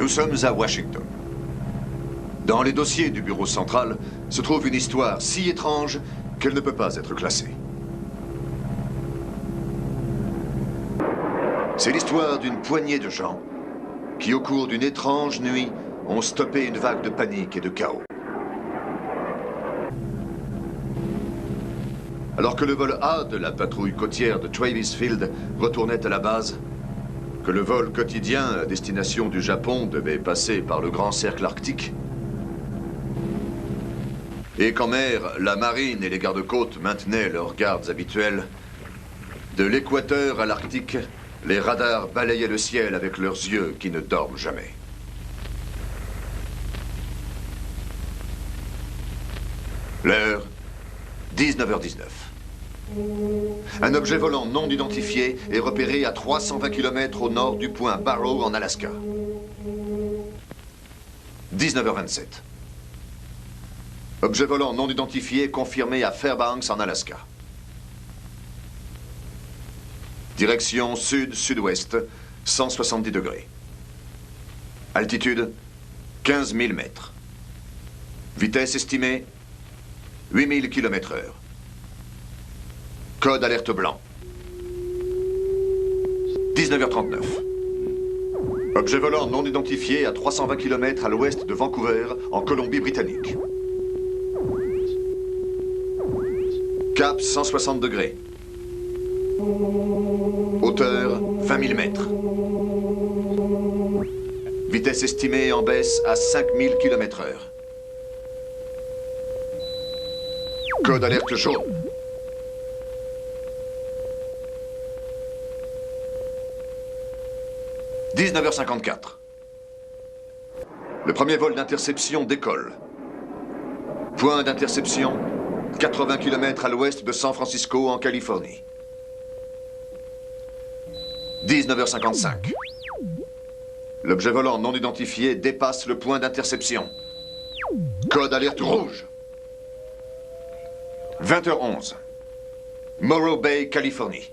Nous sommes à Washington. Dans les dossiers du bureau central se trouve une histoire si étrange qu'elle ne peut pas être classée. C'est l'histoire d'une poignée de gens qui, au cours d'une étrange nuit, ont stoppé une vague de panique et de chaos. Alors que le vol A de la patrouille côtière de Travis Field retournait à la base, que le vol quotidien à destination du Japon devait passer par le grand cercle arctique, et qu'en mer, la marine et les gardes-côtes maintenaient leurs gardes habituels, de l'équateur à l'Arctique, les radars balayaient le ciel avec leurs yeux qui ne dorment jamais. L'heure, 19h19. Un objet volant non identifié est repéré à 320 km au nord du point Barrow en Alaska. 19h27. Objet volant non identifié confirmé à Fairbanks en Alaska. Direction sud-sud-ouest, 170 degrés. Altitude, 15 000 mètres. Vitesse estimée, 8000 km/h. Code alerte blanc. 19h39. Objet volant non identifié à 320 km à l'ouest de Vancouver, en Colombie-Britannique. Cap 160 degrés. Hauteur 20 000 mètres. Vitesse estimée en baisse à 5000 km/h. Code alerte jaune. « 19h54. Le premier vol d'interception décolle. Point d'interception, 80 km à l'ouest de San Francisco, en Californie. 19h55. L'objet volant non identifié dépasse le point d'interception. Code alerte rouge. 20h11. Morro Bay, Californie.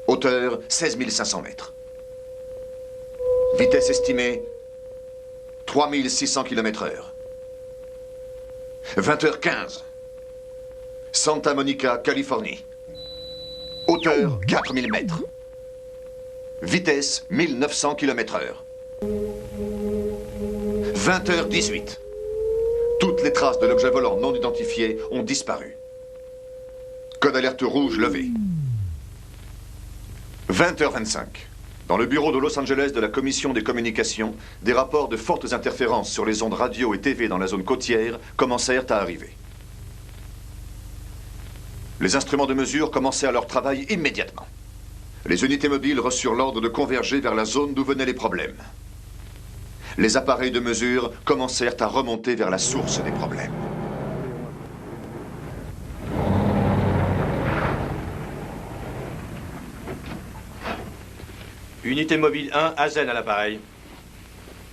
Hauteur 16 500 mètres. Vitesse estimée 3600 km/h. 20h15. Santa Monica, Californie. Hauteur 4000 mètres. Vitesse 1900 km/h. 20h18. Toutes les traces de l'objet volant non identifié ont disparu. Code alerte rouge levé. 20h25. Dans le bureau de Los Angeles de la Commission des communications, des rapports de fortes interférences sur les ondes radio et TV dans la zone côtière commencèrent à arriver. Les instruments de mesure commencèrent leur travail immédiatement. Les unités mobiles reçurent l'ordre de converger vers la zone d'où venaient les problèmes. Les appareils de mesure commencèrent à remonter vers la source des problèmes. Unité mobile 1, Hazen à l'appareil.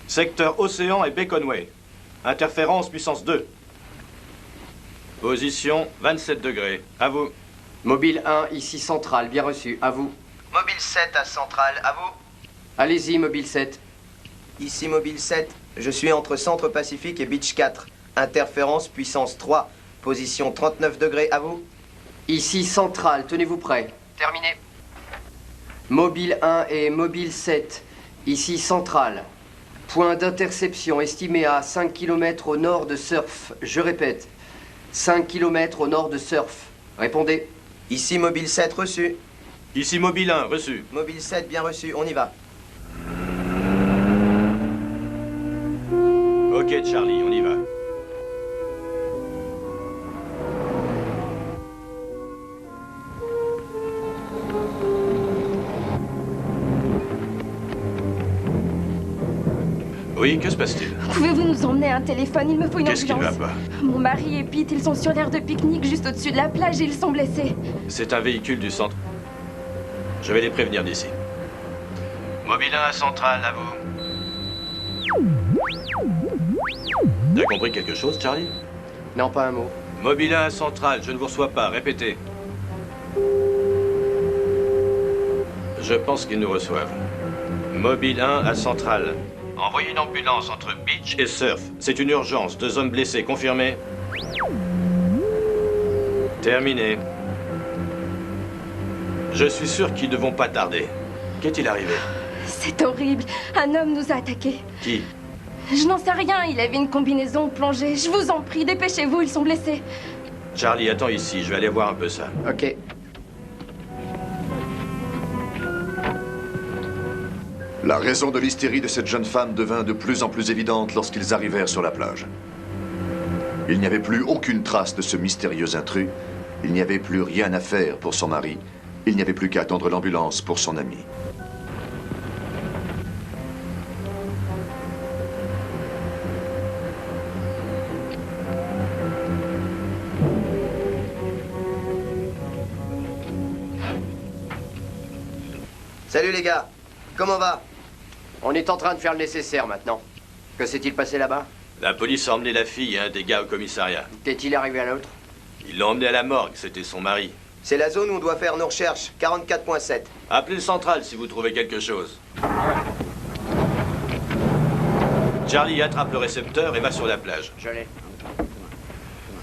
Secteur Océan et Baconway. Interférence puissance 2. Position 27 degrés. À vous. Mobile 1, ici Centrale, bien reçu. À vous. Mobile 7 à Centrale, à vous. Allez-y, Mobile 7. Ici Mobile 7, je suis entre Centre Pacifique et Beach 4. Interférence puissance 3. Position 39 degrés, à vous. Ici Centrale, tenez-vous prêts. Terminé. Mobile 1 et Mobile 7, ici Centrale. Point d'interception estimé à 5 km au nord de Surf. Je répète, 5 km au nord de Surf. Répondez. Ici Mobile 7, reçu. Ici Mobile 1, reçu. Mobile 7, bien reçu, on y va. Ok, Charlie, on y va. Oui, que se passe-t-il? Pouvez-vous nous emmener un téléphone? Il me faut une Qu'est-ce qui ne ambulance. va pas? Mon mari et Pete, ils sont sur l'aire de pique-nique juste au-dessus de la plage et ils sont blessés. C'est un véhicule du centre. Je vais les prévenir d'ici. Mobile 1 à Centrale, à vous. T'as compris quelque chose, Charlie? Non, pas un mot. Mobile 1 à Centrale, je ne vous reçois pas, répétez. Je pense qu'ils nous reçoivent. Mobile 1 à Centrale. Envoyez une ambulance entre Beach et Surf. C'est une urgence, 2 hommes blessés, confirmé. Terminé. Je suis sûr qu'ils ne vont pas tarder. Qu'est-il arrivé? C'est horrible. Un homme nous a attaqués. Qui? Je n'en sais rien. Il avait une combinaison plongée. Je vous en prie, dépêchez-vous, ils sont blessés. Charlie, attends ici, je vais aller voir un peu ça. Ok. La raison de l'hystérie de cette jeune femme devint de plus en plus évidente lorsqu'ils arrivèrent sur la plage. Il n'y avait plus aucune trace de ce mystérieux intrus. Il n'y avait plus rien à faire pour son mari. Il n'y avait plus qu'à attendre l'ambulance pour son ami. Salut les gars. Comment va? On est en train de faire le nécessaire maintenant. Que s'est-il passé là-bas? La police a emmené la fille et un des gars au commissariat. Qu'est-il arrivé à l'autre? Ils l'ont emmenée à la morgue, c'était son mari. C'est la zone où on doit faire nos recherches. 44.7. Appelez le central si vous trouvez quelque chose. Charlie, attrape le récepteur et va sur la plage. Je l'ai.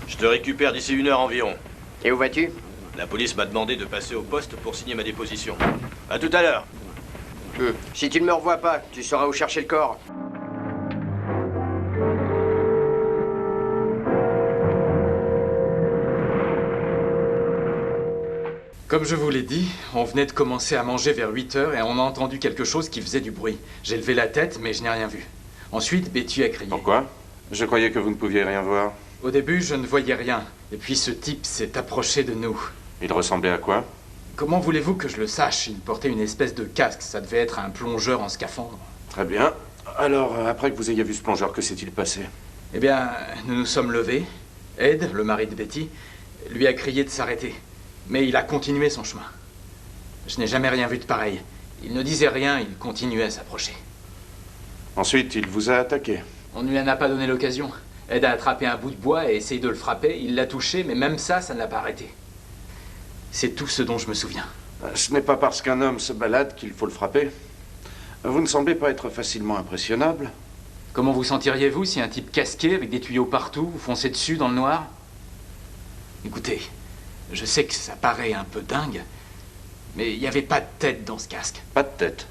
Je te récupère d'ici 1 heure environ. Et où vas-tu? La police m'a demandé de passer au poste pour signer ma déposition. À tout à l'heure. Si tu ne me revois pas, tu sauras où chercher le corps. Comme je vous l'ai dit, on venait de commencer à manger vers 8 heures et on a entendu quelque chose qui faisait du bruit. J'ai levé la tête, mais je n'ai rien vu. Ensuite, Betty a crié. Pourquoi? Je croyais que vous ne pouviez rien voir. Au début, je ne voyais rien. Et puis ce type s'est approché de nous. Il ressemblait à quoi? Comment voulez-vous que je le sache? Il portait une espèce de casque. Ça devait être un plongeur en scaphandre. Très bien. Alors, après que vous ayez vu ce plongeur, que s'est-il passé? Eh bien, nous nous sommes levés. Ed, le mari de Betty, lui a crié de s'arrêter. Mais il a continué son chemin. Je n'ai jamais rien vu de pareil. Il ne disait rien, il continuait à s'approcher. Ensuite, il vous a attaqué. On ne lui en a pas donné l'occasion. Ed a attrapé un bout de bois et essayé de le frapper. Il l'a touché, mais même ça ne l'a pas arrêté. C'est tout ce dont je me souviens. Ce n'est pas parce qu'un homme se balade qu'il faut le frapper. Vous ne semblez pas être facilement impressionnable. Comment vous sentiriez-vous si un type casqué avec des tuyaux partout vous fonçait dessus dans le noir? Écoutez, je sais que ça paraît un peu dingue, mais il n'y avait pas de tête dans ce casque. Pas de tête.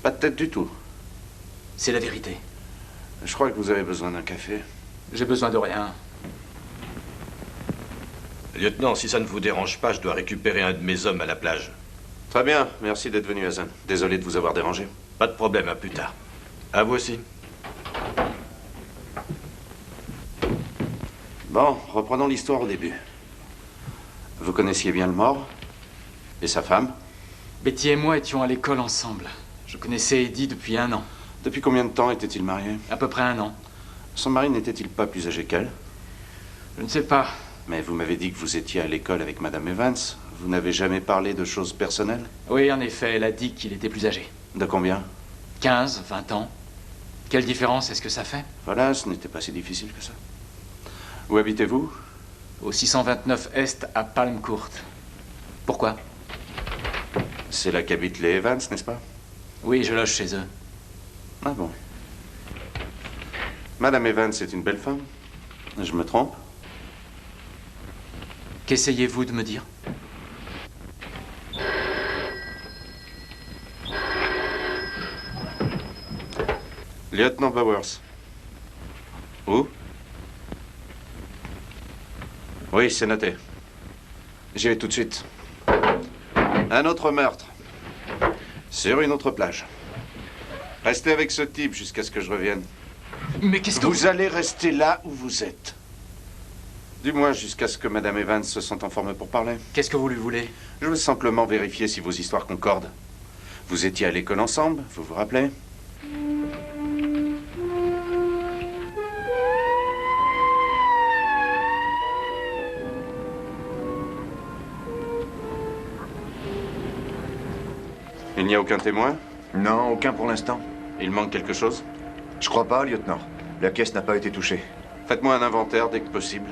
Pas de tête du tout. C'est la vérité. Je crois que vous avez besoin d'un café. J'ai besoin de rien. Lieutenant, si ça ne vous dérange pas, je dois récupérer un de mes hommes à la plage. Très bien, merci d'être venu, Hazen. Désolé de vous avoir dérangé. Pas de problème, à plus tard. À vous aussi. Bon, reprenons l'histoire au début. Vous connaissiez bien le mort? Et sa femme? Betty et moi étions à l'école ensemble. Je connaissais Eddie depuis 1 an. Depuis combien de temps étaient-ils mariés? À peu près 1 an. Son mari n'était-il pas plus âgé qu'elle? Je ne sais pas. Mais vous m'avez dit que vous étiez à l'école avec Madame Evans. Vous n'avez jamais parlé de choses personnelles? Oui, en effet, elle a dit qu'il était plus âgé. De combien? 15, 20 ans. Quelle différence est-ce que ça fait? Voilà, ce n'était pas si difficile que ça. Où habitez-vous? Au 629 Est à Palm Court. Pourquoi? C'est là qu'habitent les Evans, n'est-ce pas? Oui, je loge chez eux. Ah bon. Madame Evans est une belle femme. Je me trompe? Qu'essayez-vous de me dire? Lieutenant Bowers. Où? Oui, c'est noté. J'y vais tout de suite. Un autre meurtre. Sur une autre plage. Restez avec ce type jusqu'à ce que je revienne. Mais qu'est-ce que Vous allez rester là où vous êtes. Du moins jusqu'à ce que Madame Evans se sente en forme pour parler. Qu'est-ce que vous lui voulez? Je veux simplement vérifier si vos histoires concordent. Vous étiez à l'école ensemble, vous vous rappelez? Il n'y a aucun témoin? Non, aucun pour l'instant. Il manque quelque chose? Je crois pas, lieutenant. La caisse n'a pas été touchée. Faites-moi un inventaire dès que possible.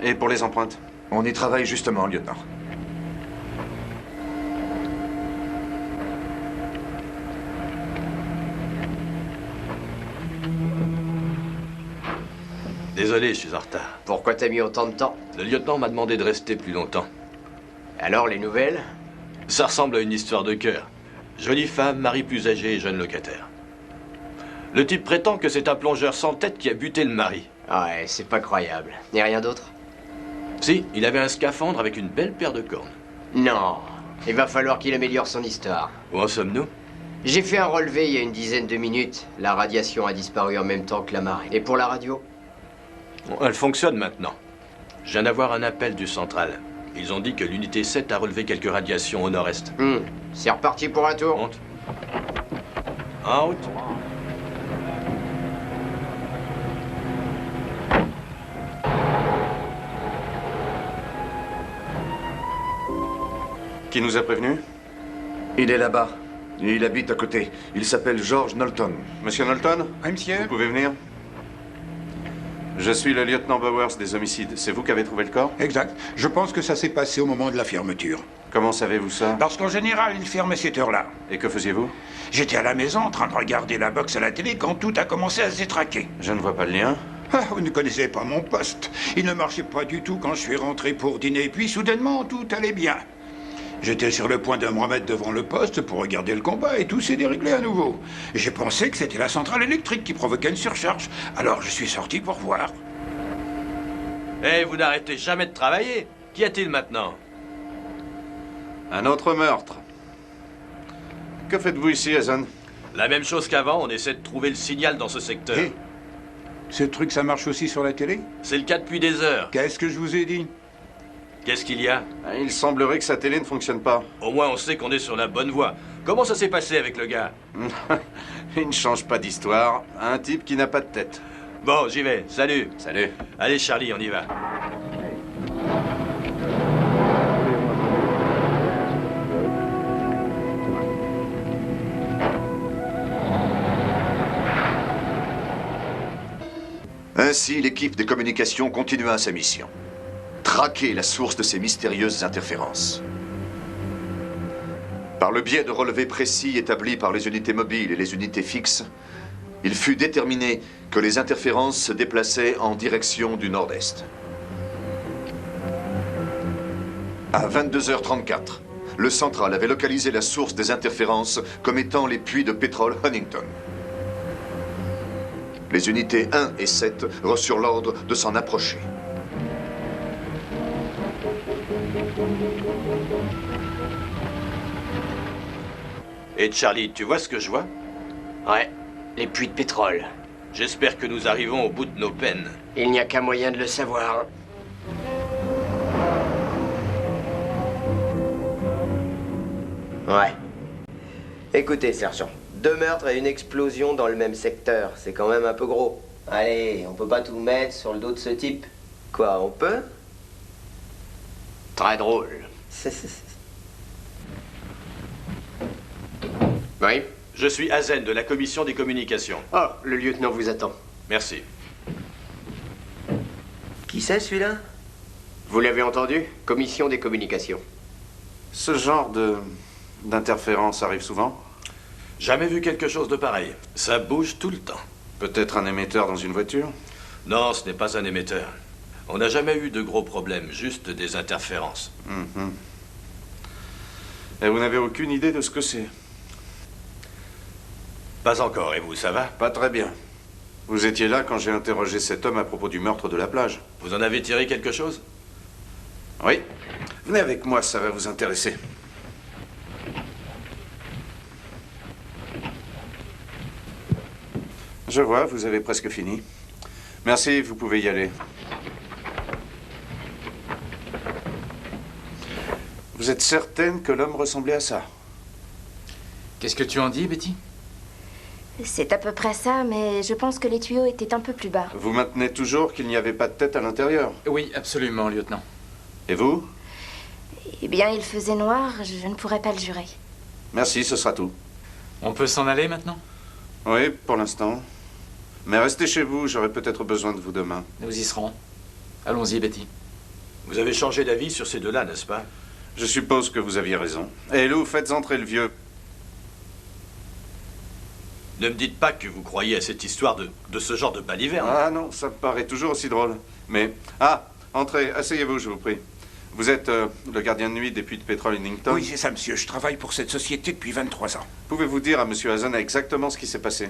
Et pour les empreintes? On y travaille justement, lieutenant. Désolé, je suis en retard. Pourquoi t'as mis autant de temps? Le lieutenant m'a demandé de rester plus longtemps. Alors, les nouvelles? Ça ressemble à une histoire de cœur. Jolie femme, mari plus âgé et jeune locataire. Le type prétend que c'est un plongeur sans tête qui a buté le mari. Ouais, c'est pas croyable. Y a rien d'autre? Si, il avait un scaphandre avec une belle paire de cornes. Non. Il va falloir qu'il améliore son histoire. Où en sommes-nous? J'ai fait un relevé il y a une dizaine de minutes. La radiation a disparu en même temps que la marée. Et pour la radio? Elle fonctionne maintenant. Je viens d'avoir un appel du central. Ils ont dit que l'unité 7 a relevé quelques radiations au nord-est. C'est reparti pour un tour. Monte. En route. Qui nous a prévenus? Il est là-bas. Il habite à côté. Il s'appelle George Knowlton. Monsieur Knowlton? Oui, monsieur. Vous pouvez venir? Je suis le lieutenant Bowers des homicides. C'est vous qui avez trouvé le corps? Exact. Je pense que ça s'est passé au moment de la fermeture. Comment savez-vous ça? Parce qu'en général, ils ferment à cette heure-là. Et que faisiez-vous? J'étais à la maison en train de regarder la boxe à la télé quand tout a commencé à se détraquer. Je ne vois pas le lien. Ah, vous ne connaissez pas mon poste. Il ne marchait pas du tout quand je suis rentré pour dîner. Et puis, soudainement, tout allait bien. J'étais sur le point de me remettre devant le poste pour regarder le combat et tout s'est déréglé à nouveau. J'ai pensé que c'était la centrale électrique qui provoquait une surcharge. Alors, je suis sorti pour voir. Eh, vous n'arrêtez jamais de travailler. Qu'y a-t-il maintenant? Un autre meurtre. Que faites-vous ici, Hazen? La même chose qu'avant, on essaie de trouver le signal dans ce secteur. Hé, ce truc, ça marche aussi sur la télé? C'est le cas depuis des heures. Qu'est-ce que je vous ai dit? Qu'est-ce qu'il y a? Il semblerait que sa télé ne fonctionne pas. Au moins, on sait qu'on est sur la bonne voie. Comment ça s'est passé avec le gars? Il ne change pas d'histoire. Un type qui n'a pas de tête. Bon, j'y vais. Salut. Salut. Allez, Charlie, on y va. Ainsi, l'équipe des communications continua sa mission. Traquer la source de ces mystérieuses interférences. Par le biais de relevés précis établis par les unités mobiles et les unités fixes, il fut déterminé que les interférences se déplaçaient en direction du nord-est. À 22h34, le central avait localisé la source des interférences comme étant les puits de pétrole Huntington. Les unités 1 et 7 reçurent l'ordre de s'en approcher. Et Charlie, tu vois ce que je vois? Ouais, les puits de pétrole. J'espère que nous arrivons au bout de nos peines. Il n'y a qu'un moyen de le savoir. Ouais. Écoutez, sergent. 2 meurtres et une explosion dans le même secteur. C'est quand même un peu gros. Allez, on peut pas tout mettre sur le dos de ce type. Quoi, on peut? Très drôle. Oui? Je suis Hazen de la commission des communications. Oh, le lieutenant vous attend. Merci. Qui c'est celui-là? Vous l'avez entendu? Commission des communications. Ce genre d'interférence arrive souvent? Jamais vu quelque chose de pareil. Ça bouge tout le temps. Peut-être un émetteur dans une voiture? Non, ce n'est pas un émetteur. On n'a jamais eu de gros problèmes, juste des interférences. Et vous n'avez aucune idée de ce que c'est? Pas encore, et vous, ça va? Pas très bien. Vous étiez là quand j'ai interrogé cet homme à propos du meurtre de la plage. Vous en avez tiré quelque chose? Oui. Venez avec moi, ça va vous intéresser. Je vois, vous avez presque fini. Merci, vous pouvez y aller. Vous êtes certaine que l'homme ressemblait à ça? Qu'est-ce que tu en dis, Betty? C'est à peu près ça, mais je pense que les tuyaux étaient un peu plus bas. Vous maintenez toujours qu'il n'y avait pas de tête à l'intérieur? Oui, absolument, lieutenant. Et vous? Eh bien, il faisait noir, je ne pourrais pas le jurer. Merci, ce sera tout. On peut s'en aller maintenant? Oui, pour l'instant. Mais restez chez vous, j'aurai peut-être besoin de vous demain. Nous y serons. Allons-y, Betty. Vous avez changé d'avis sur ces deux-là, n'est-ce pas? Je suppose que vous aviez raison. Et Lou, faites entrer le vieux. Ne me dites pas que vous croyez à cette histoire de ce genre de baliverne. Ah non, ça me paraît toujours aussi drôle. Mais... Ah, entrez, asseyez-vous, je vous prie. Vous êtes le gardien de nuit des puits de pétrole Innington? Oui, c'est ça, monsieur. Je travaille pour cette société depuis 23 ans. Pouvez-vous dire à monsieur Hazen exactement ce qui s'est passé?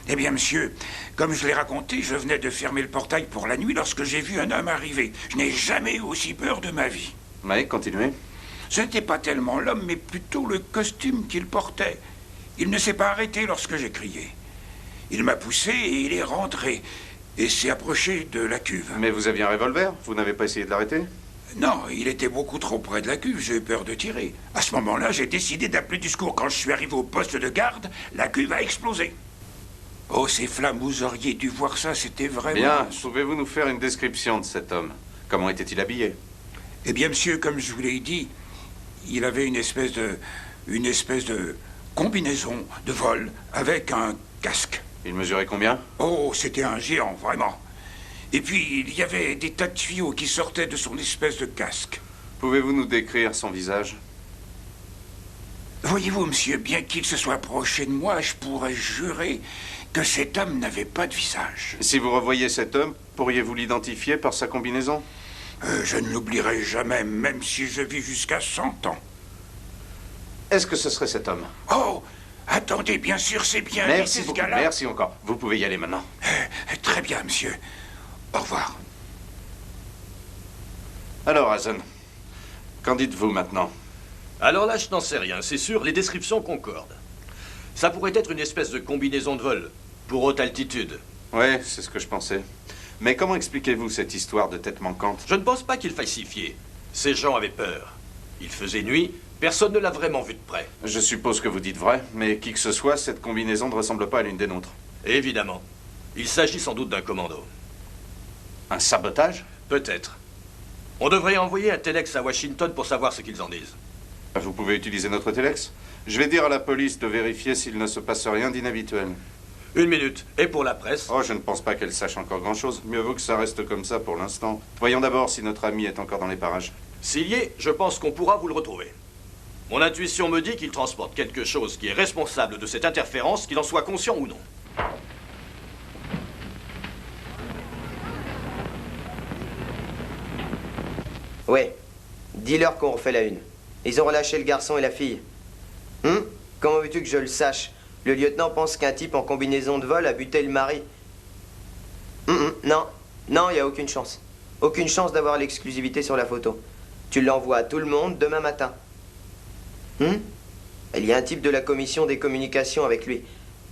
Eh bien, monsieur, comme je l'ai raconté, je venais de fermer le portail pour la nuit lorsque j'ai vu un homme arriver. Je n'ai jamais eu aussi peur de ma vie. Oui, continuez. Ce n'était pas tellement l'homme, mais plutôt le costume qu'il portait. Il ne s'est pas arrêté lorsque j'ai crié. Il m'a poussé et il est rentré. Et s'est approché de la cuve. Mais vous aviez un revolver? Vous n'avez pas essayé de l'arrêter? Non, il était beaucoup trop près de la cuve, j'ai eu peur de tirer. À ce moment-là, j'ai décidé d'appeler du secours. Quand je suis arrivé au poste de garde, la cuve a explosé. Oh, ces flammes, vous auriez dû voir ça, c'était vraiment... Bien, pouvez-vous nous faire une description de cet homme? Comment était-il habillé? Eh bien, monsieur, comme je vous l'ai dit, il avait une espèce de combinaison de vol avec un casque. Il mesurait combien? Oh, c'était un géant, vraiment. Et puis, il y avait des tas de tuyaux qui sortaient de son espèce de casque. Pouvez-vous nous décrire son visage? Voyez-vous, monsieur, bien qu'il se soit approché de moi, je pourrais jurer que cet homme n'avait pas de visage. Si vous revoyiez cet homme, pourriez-vous l'identifier par sa combinaison? Je ne l'oublierai jamais, même si je vis jusqu'à 100 ans. Est-ce que ce serait cet homme? Oh, attendez, bien sûr, c'est bien. Merci ce beaucoup, gars-là. merci encore. Vous pouvez y aller maintenant. Très bien, monsieur. Au revoir. Alors, Hazen, qu'en dites-vous maintenant? Alors là, je n'en sais rien, c'est sûr, les descriptions concordent. Ça pourrait être une espèce de combinaison de vol, pour haute altitude. Ouais, c'est ce que je pensais. Mais comment expliquez-vous cette histoire de tête manquante? Je ne pense pas qu'il faille s'y fier. Ces gens avaient peur. Il faisait nuit, personne ne l'a vraiment vu de près. Je suppose que vous dites vrai, mais qui que ce soit, cette combinaison ne ressemble pas à l'une des nôtres. Évidemment. Il s'agit sans doute d'un commando. Un sabotage? Peut-être. On devrait envoyer un téléx à Washington pour savoir ce qu'ils en disent. Vous pouvez utiliser notre téléx? Je vais dire à la police de vérifier s'il ne se passe rien d'inhabituel. Une minute. Et pour la presse? Oh, je ne pense pas qu'elle sache encore grand-chose. Mieux vaut que ça reste comme ça pour l'instant. Voyons d'abord si notre ami est encore dans les parages. S'il y est, je pense qu'on pourra vous le retrouver. Mon intuition me dit qu'il transporte quelque chose qui est responsable de cette interférence, qu'il en soit conscient ou non. Ouais. Dis-leur qu'on refait la une. Ils ont relâché le garçon et la fille. Comment veux-tu que je le sache? Le lieutenant pense qu'un type en combinaison de vol a buté le mari. Non. Non, il n'y a aucune chance. Aucune chance d'avoir l'exclusivité sur la photo. Tu l'envoies à tout le monde demain matin. Il y a un type de la commission des communications avec lui.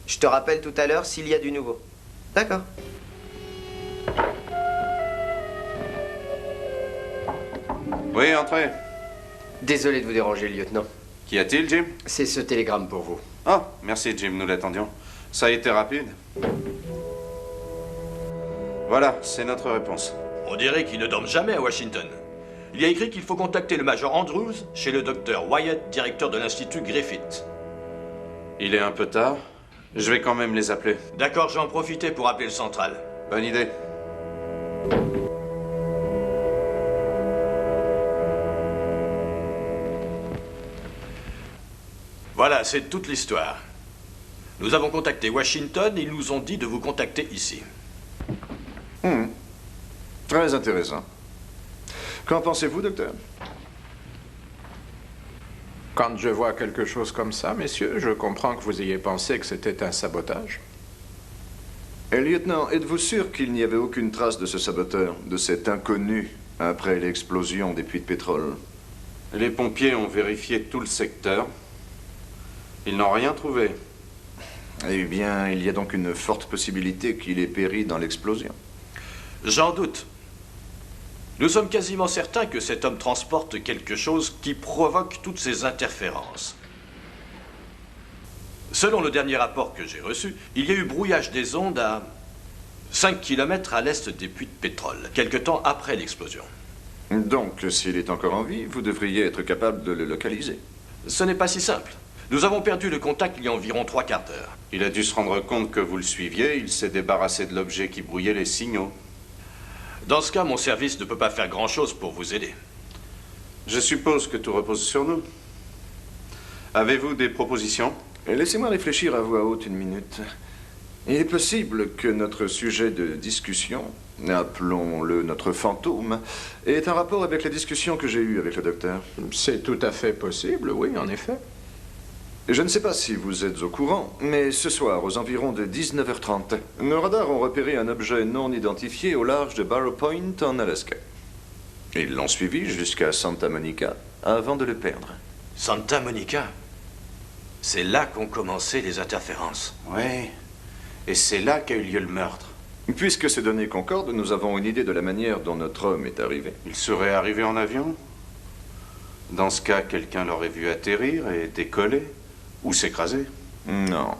Je te rappelle tout à l'heure s'il y a du nouveau. D'accord. Oui, entrez. Désolé de vous déranger, lieutenant. Qu'y a-t-il, Jim? C'est ce télégramme pour vous. Oh, merci, Jim, nous l'attendions. Ça a été rapide. Voilà, c'est notre réponse. On dirait qu'ils ne dorment jamais à Washington. Il y a écrit qu'il faut contacter le major Andrews chez le docteur Wyatt, directeur de l'Institut Griffith. Il est un peu tard. Je vais quand même les appeler. D'accord, j'en profiter pour appeler le central. Bonne idée. Voilà, c'est toute l'histoire. Nous avons contacté Washington et ils nous ont dit de vous contacter ici. Très intéressant. Qu'en pensez-vous, docteur? Quand je vois quelque chose comme ça, messieurs, je comprends que vous ayez pensé que c'était un sabotage. Lieutenant, êtes-vous sûr qu'il n'y avait aucune trace de ce saboteur, de cet inconnu, après l'explosion des puits de pétrole? Les pompiers ont vérifié tout le secteur. Ils n'ont rien trouvé. Eh bien, il y a donc une forte possibilité qu'il ait péri dans l'explosion. J'en doute. Nous sommes quasiment certains que cet homme transporte quelque chose qui provoque toutes ces interférences. Selon le dernier rapport que j'ai reçu, il y a eu brouillage des ondes à 5 km à l'est des puits de pétrole, quelque temps après l'explosion. Donc, s'il est encore en vie, vous devriez être capable de le localiser. Ce n'est pas si simple. Nous avons perdu le contact il y a environ 3/4 d'heure. Il a dû se rendre compte que vous le suiviez. Il s'est débarrassé de l'objet qui brouillait les signaux. Dans ce cas, mon service ne peut pas faire grand-chose pour vous aider. Je suppose que tout repose sur nous. Avez-vous des propositions? Laissez-moi réfléchir à voix haute une minute. Il est possible que notre sujet de discussion, appelons-le notre fantôme, ait un rapport avec la discussion que j'ai eue avec le docteur. C'est tout à fait possible, oui, en effet. Je ne sais pas si vous êtes au courant, mais ce soir, aux environs de 19h30, nos radars ont repéré un objet non identifié au large de Barrow Point, en Alaska. Ils l'ont suivi jusqu'à Santa Monica avant de le perdre. Santa Monica? C'est là qu'ont commencé les interférences. Oui. Et c'est là qu'a eu lieu le meurtre. Puisque ces données concordent, nous avons une idée de la manière dont notre homme est arrivé. Il serait arrivé en avion? Dans ce cas, quelqu'un l'aurait vu atterrir et décoller? Ou s'écraser? Non.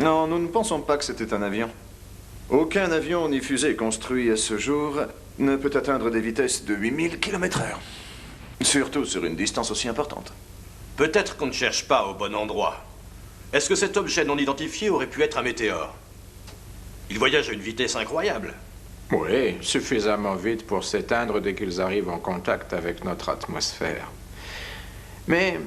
Non, nous ne pensons pas que c'était un avion. Aucun avion ni fusée construit à ce jour ne peut atteindre des vitesses de 8000 km/h. Surtout sur une distance aussi importante. Peut-être qu'on ne cherche pas au bon endroit. Est-ce que cet objet non identifié aurait pu être un météore? Il voyage à une vitesse incroyable. Oui, suffisamment vite pour s'éteindre dès qu'ils arrivent en contact avec notre atmosphère. Mais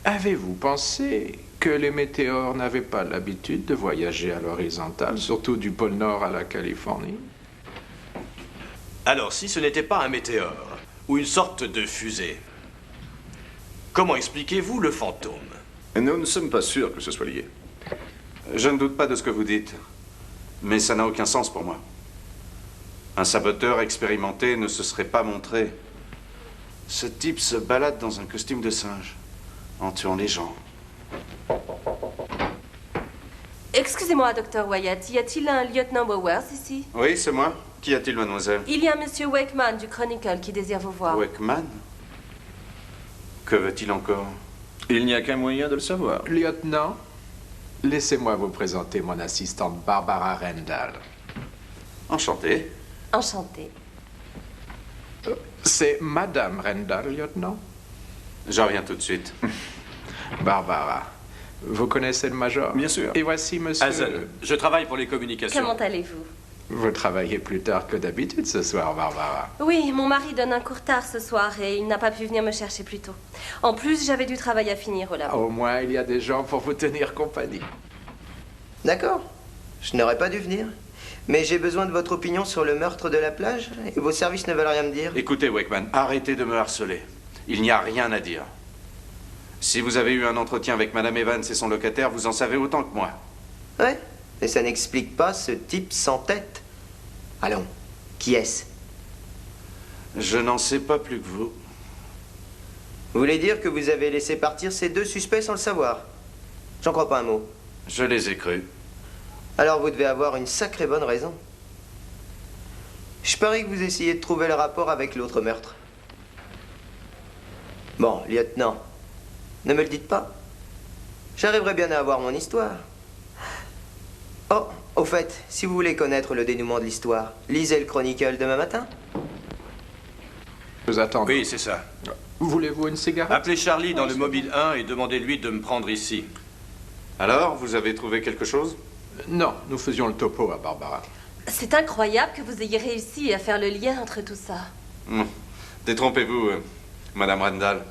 avez-vous pensé que les météores n'avaient pas l'habitude de voyager à l'horizontale, surtout du pôle Nord à la Californie? Alors, si ce n'était pas un météore, ou une sorte de fusée, comment expliquez-vous le fantôme? Nous ne sommes pas sûrs que ce soit lié. Je ne doute pas de ce que vous dites, mais ça n'a aucun sens pour moi. Un saboteur expérimenté ne se serait pas montré. Ce type se balade dans un costume de singe, en tuant les gens. Excusez-moi, Dr. Wyatt, y a-t-il un lieutenant Bowers ici? Oui, c'est moi. Qu'y a-t-il, mademoiselle? Il y a Monsieur Wakeman du Chronicle qui désire vous voir. Wakeman? Que veut-il encore? Il n'y a qu'un moyen de le savoir. Lieutenant, laissez-moi vous présenter mon assistante Barbara Rendell. Enchanté. Enchantée. C'est Madame Rendell, lieutenant? J'en reviens tout de suite. Barbara, vous connaissez le major? Bien sûr. Et voici monsieur... Hazel, je travaille pour les communications. Comment allez-vous? Vous travaillez plus tard que d'habitude ce soir, Barbara. Oui, mon mari donne un cours tard ce soir et il n'a pas pu venir me chercher plus tôt. En plus, j'avais du travail à finir au labo. Au moins, il y a des gens pour vous tenir compagnie. D'accord. Je n'aurais pas dû venir. Mais j'ai besoin de votre opinion sur le meurtre de la plage et vos services ne veulent rien me dire. Écoutez, Wakeman, arrêtez de me harceler. Il n'y a rien à dire. Si vous avez eu un entretien avec Madame Evans et son locataire, vous en savez autant que moi. Ouais, mais ça n'explique pas ce type sans tête. Allons, qui est-ce? Je n'en sais pas plus que vous. Vous voulez dire que vous avez laissé partir ces deux suspects sans le savoir? J'en crois pas un mot. Je les ai crus. Alors vous devez avoir une sacrée bonne raison. Je parie que vous essayez de trouver le rapport avec l'autre meurtre. Bon, lieutenant, ne me le dites pas. J'arriverai bien à avoir mon histoire. Oh, au fait, si vous voulez connaître le dénouement de l'histoire, lisez le Chronicle demain matin. Vous attendez. Oui, c'est ça. Voulez-vous une cigarette? Appelez Charlie dans le mobile 1 et demandez-lui de me prendre ici. Alors, vous avez trouvé quelque chose? Non, nous faisions le topo à Barbara. C'est incroyable que vous ayez réussi à faire le lien entre tout ça. Détrompez-vous, Madame Rendell.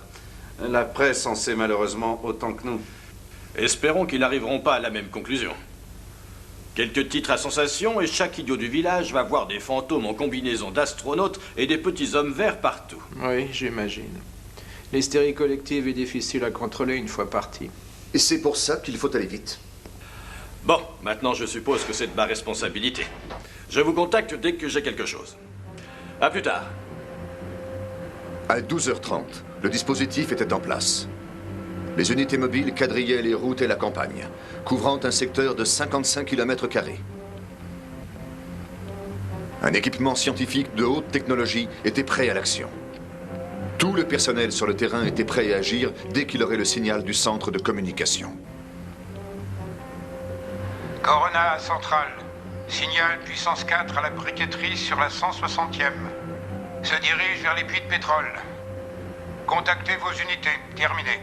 La presse en sait malheureusement autant que nous. Espérons qu'ils n'arriveront pas à la même conclusion. Quelques titres à sensation et chaque idiot du village va voir des fantômes en combinaison d'astronautes et des petits hommes verts partout. Oui, j'imagine. L'hystérie collective est difficile à contrôler une fois partie. Et c'est pour ça qu'il faut aller vite. Bon, maintenant je suppose que c'est de ma responsabilité. Je vous contacte dès que j'ai quelque chose. À plus tard. À 12h30, le dispositif était en place. Les unités mobiles quadrillaient les routes et la campagne, couvrant un secteur de 55 km². Un équipement scientifique de haute technologie était prêt à l'action. Tout le personnel sur le terrain était prêt à agir dès qu'il aurait le signal du centre de communication. Corona Central. Signal puissance 4 à la briqueterie sur la 160e. Se dirige vers les puits de pétrole. Contactez vos unités. Terminé.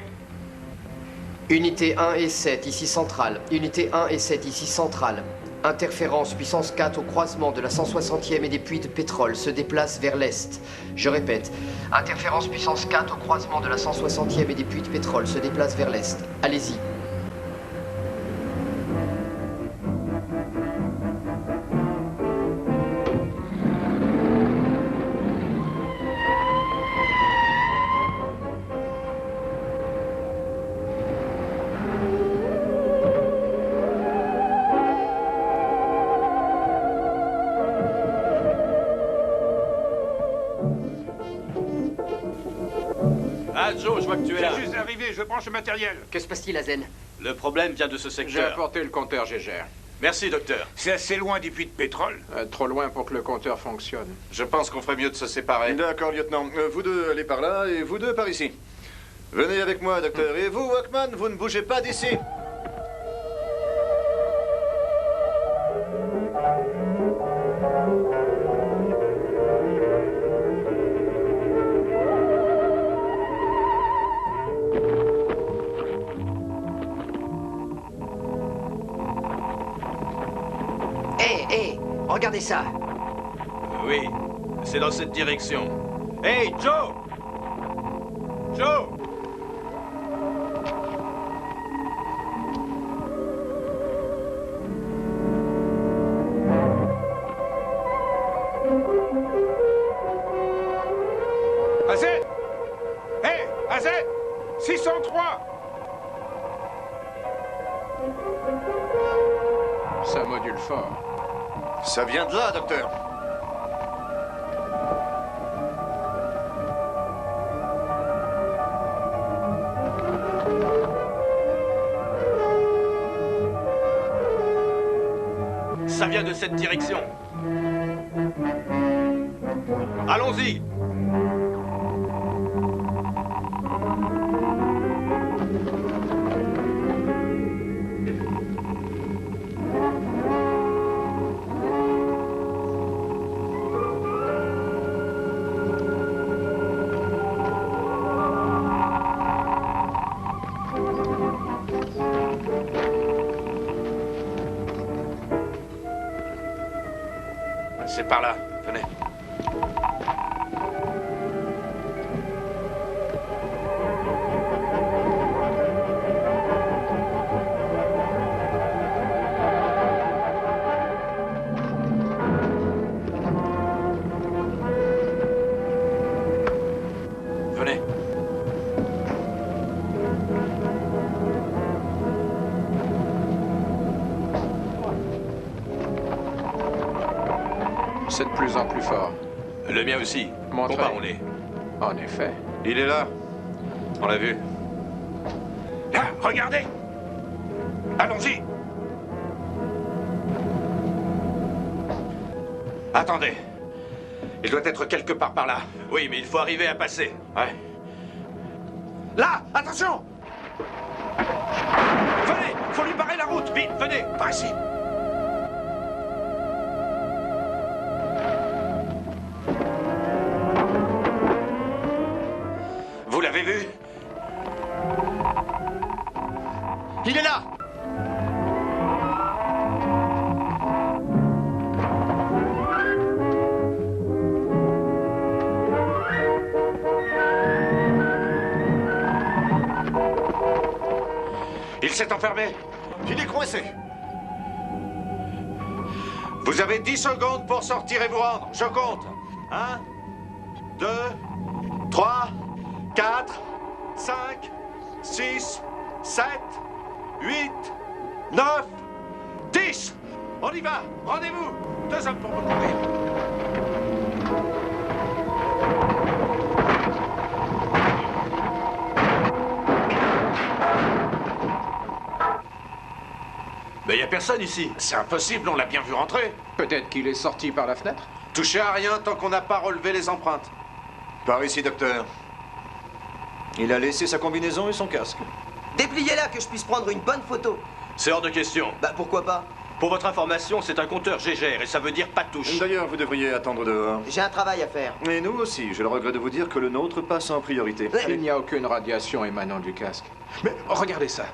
Unité 1 et 7, ici centrale. Unité 1 et 7, ici centrale. Interférence puissance 4 au croisement de la 160e et des puits de pétrole se déplace vers l'est. Je répète. Interférence puissance 4 au croisement de la 160e et des puits de pétrole se déplace vers l'est. Allez-y. Ah, Joe, je vois que tu es là. Je suis arrivé, je branche le matériel. Que se passe-t-il à Zen? Le problème vient de ce J'ai secteur. apporté le compteur Gégère. Merci, docteur. C'est assez loin des puits de pétrole. Trop loin pour que le compteur fonctionne. Je pense qu'on ferait mieux de se séparer. D'accord, lieutenant. Vous deux, allez par là et vous deux par ici. Venez avec moi, docteur. Et vous, Walkman, vous ne bougez pas d'ici. Hé, regardez ça. Oui, c'est dans cette direction. Hey, Joe! Joe! AZ! Hé, AZ! 603! Ça module fort. Ça vient de là, docteur. Ça vient de cette direction. Allons-y! C'est par là. Venez. Venez. C'est de plus en plus fort. Le mien aussi. Montrez. Comparons-les. En effet. Il est là. On l'a vu. Là, regardez! Allons-y! Attendez. Il doit être quelque part par là. Oui, mais il faut arriver à passer. Ouais. Là! Attention! Venez! Faut lui barrer la route! Vite, venez! Par ici! Vous l'avez vu? Il est là! Il s'est enfermé. Il est coincé. Vous avez 10 secondes pour sortir et vous rendre. Je compte. 1, 2, 3, 4, 5, 6, 7, 8, 9, 10. On y va. Rendez-vous. 2 hommes pour me courir. Mais y a personne ici. C'est impossible, on l'a bien vu rentrer. Peut-être qu'il est sorti par la fenêtre. Touchez à rien tant qu'on n'a pas relevé les empreintes. Par ici, docteur. Il a laissé sa combinaison et son casque. Dépliez-la que je puisse prendre une bonne photo. C'est hors de question. Bah pourquoi pas? Pour votre information, c'est un compteur Gégère et ça veut dire pas de touche. D'ailleurs, vous devriez attendre dehors. J'ai un travail à faire. Et nous aussi, j'ai le regret de vous dire que le nôtre passe en priorité. Il n'y a aucune radiation émanant du casque. Mais regardez ça.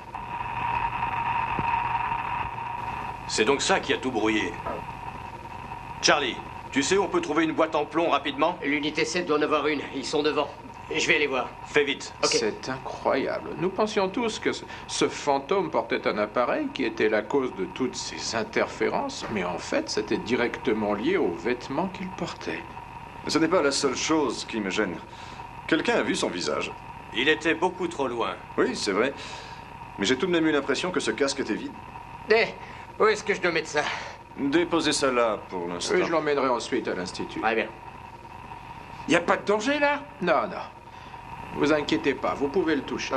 C'est donc ça qui a tout brouillé. Charlie, tu sais où on peut trouver une boîte en plomb rapidement? L'unité 7 doit en avoir une. Ils sont devant. Je vais aller voir. Fais vite. Okay. C'est incroyable. Nous pensions tous que ce fantôme portait un appareil qui était la cause de toutes ces interférences, mais en fait, c'était directement lié aux vêtements qu'il portait. Ce n'est pas la seule chose qui me gêne. Quelqu'un a vu son visage. Il était beaucoup trop loin. Oui, c'est vrai. Mais j'ai tout de même eu l'impression que ce casque était vide. Où est-ce que je dois mettre ça? Déposez ça là pour l'instant. Oui, je l'emmènerai ensuite à l'institut. Très bien. Y a pas de danger là? Non, non. Vous inquiétez pas, vous pouvez le toucher.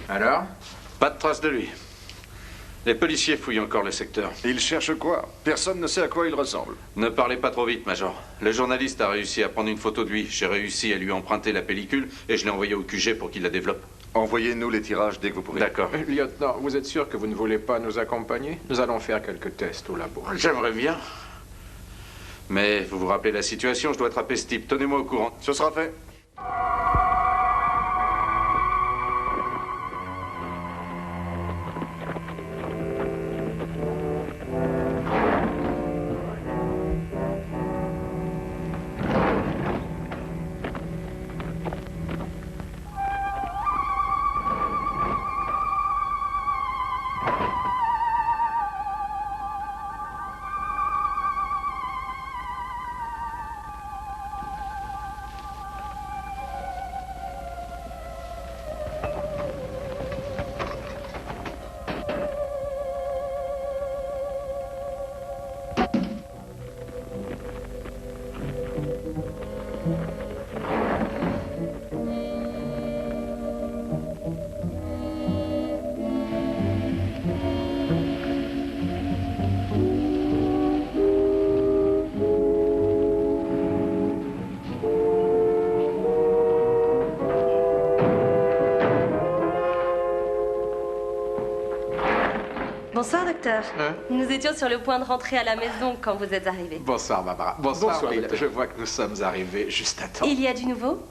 Alors? Pas de trace de lui. Les policiers fouillent encore le secteur. Ils cherchent quoi? Personne ne sait à quoi il ressemble. Ne parlez pas trop vite, Major. Le journaliste a réussi à prendre une photo de lui. J'ai réussi à lui emprunter la pellicule et je l'ai envoyée au QG pour qu'il la développe. Envoyez-nous les tirages dès que vous pourrez. D'accord. Lieutenant, vous êtes sûr que vous ne voulez pas nous accompagner? Nous allons faire quelques tests au labo. J'aimerais bien. Mais vous vous rappelez la situation, je dois attraper ce type. Tenez-moi au courant. Ce sera fait. Bonsoir, docteur. Nous étions sur le point de rentrer à la maison quand vous êtes arrivé. Bonsoir, Barbara. Bonsoir, Bill. docteur. Je vois que nous sommes arrivés juste à temps. Il y a du nouveau?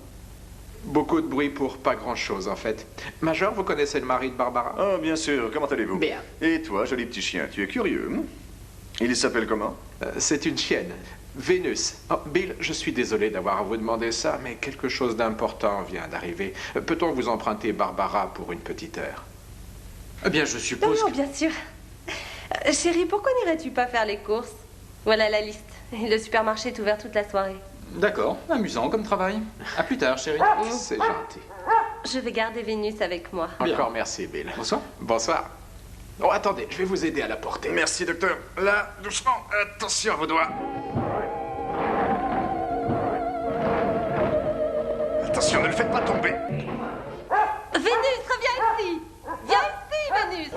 Beaucoup de bruit pour pas grand-chose, en fait. Major, vous connaissez le mari de Barbara? Oh, bien sûr. Comment allez-vous? Bien. Et toi, joli petit chien, tu es curieux, hein? Il s'appelle comment? C'est une chienne. Vénus. Oh, Bill, je suis désolé d'avoir à vous demander ça, mais quelque chose d'important vient d'arriver. Peut-on vous emprunter Barbara pour une petite heure? Eh bien, je suppose Non, bien sûr. Chérie, pourquoi n'irais-tu pas faire les courses? Voilà la liste. Le supermarché est ouvert toute la soirée. D'accord, amusant comme travail. À plus tard, chérie. C'est gentil. Je vais garder Vénus avec moi. Encore merci, Bill. Bonsoir. Bonsoir. Oh, attendez, je vais vous aider à la porter. Merci, docteur. Là, doucement. Attention à vos doigts. Attention, ne le faites pas tomber. Vénus, reviens ici! Viens ici, Vénus!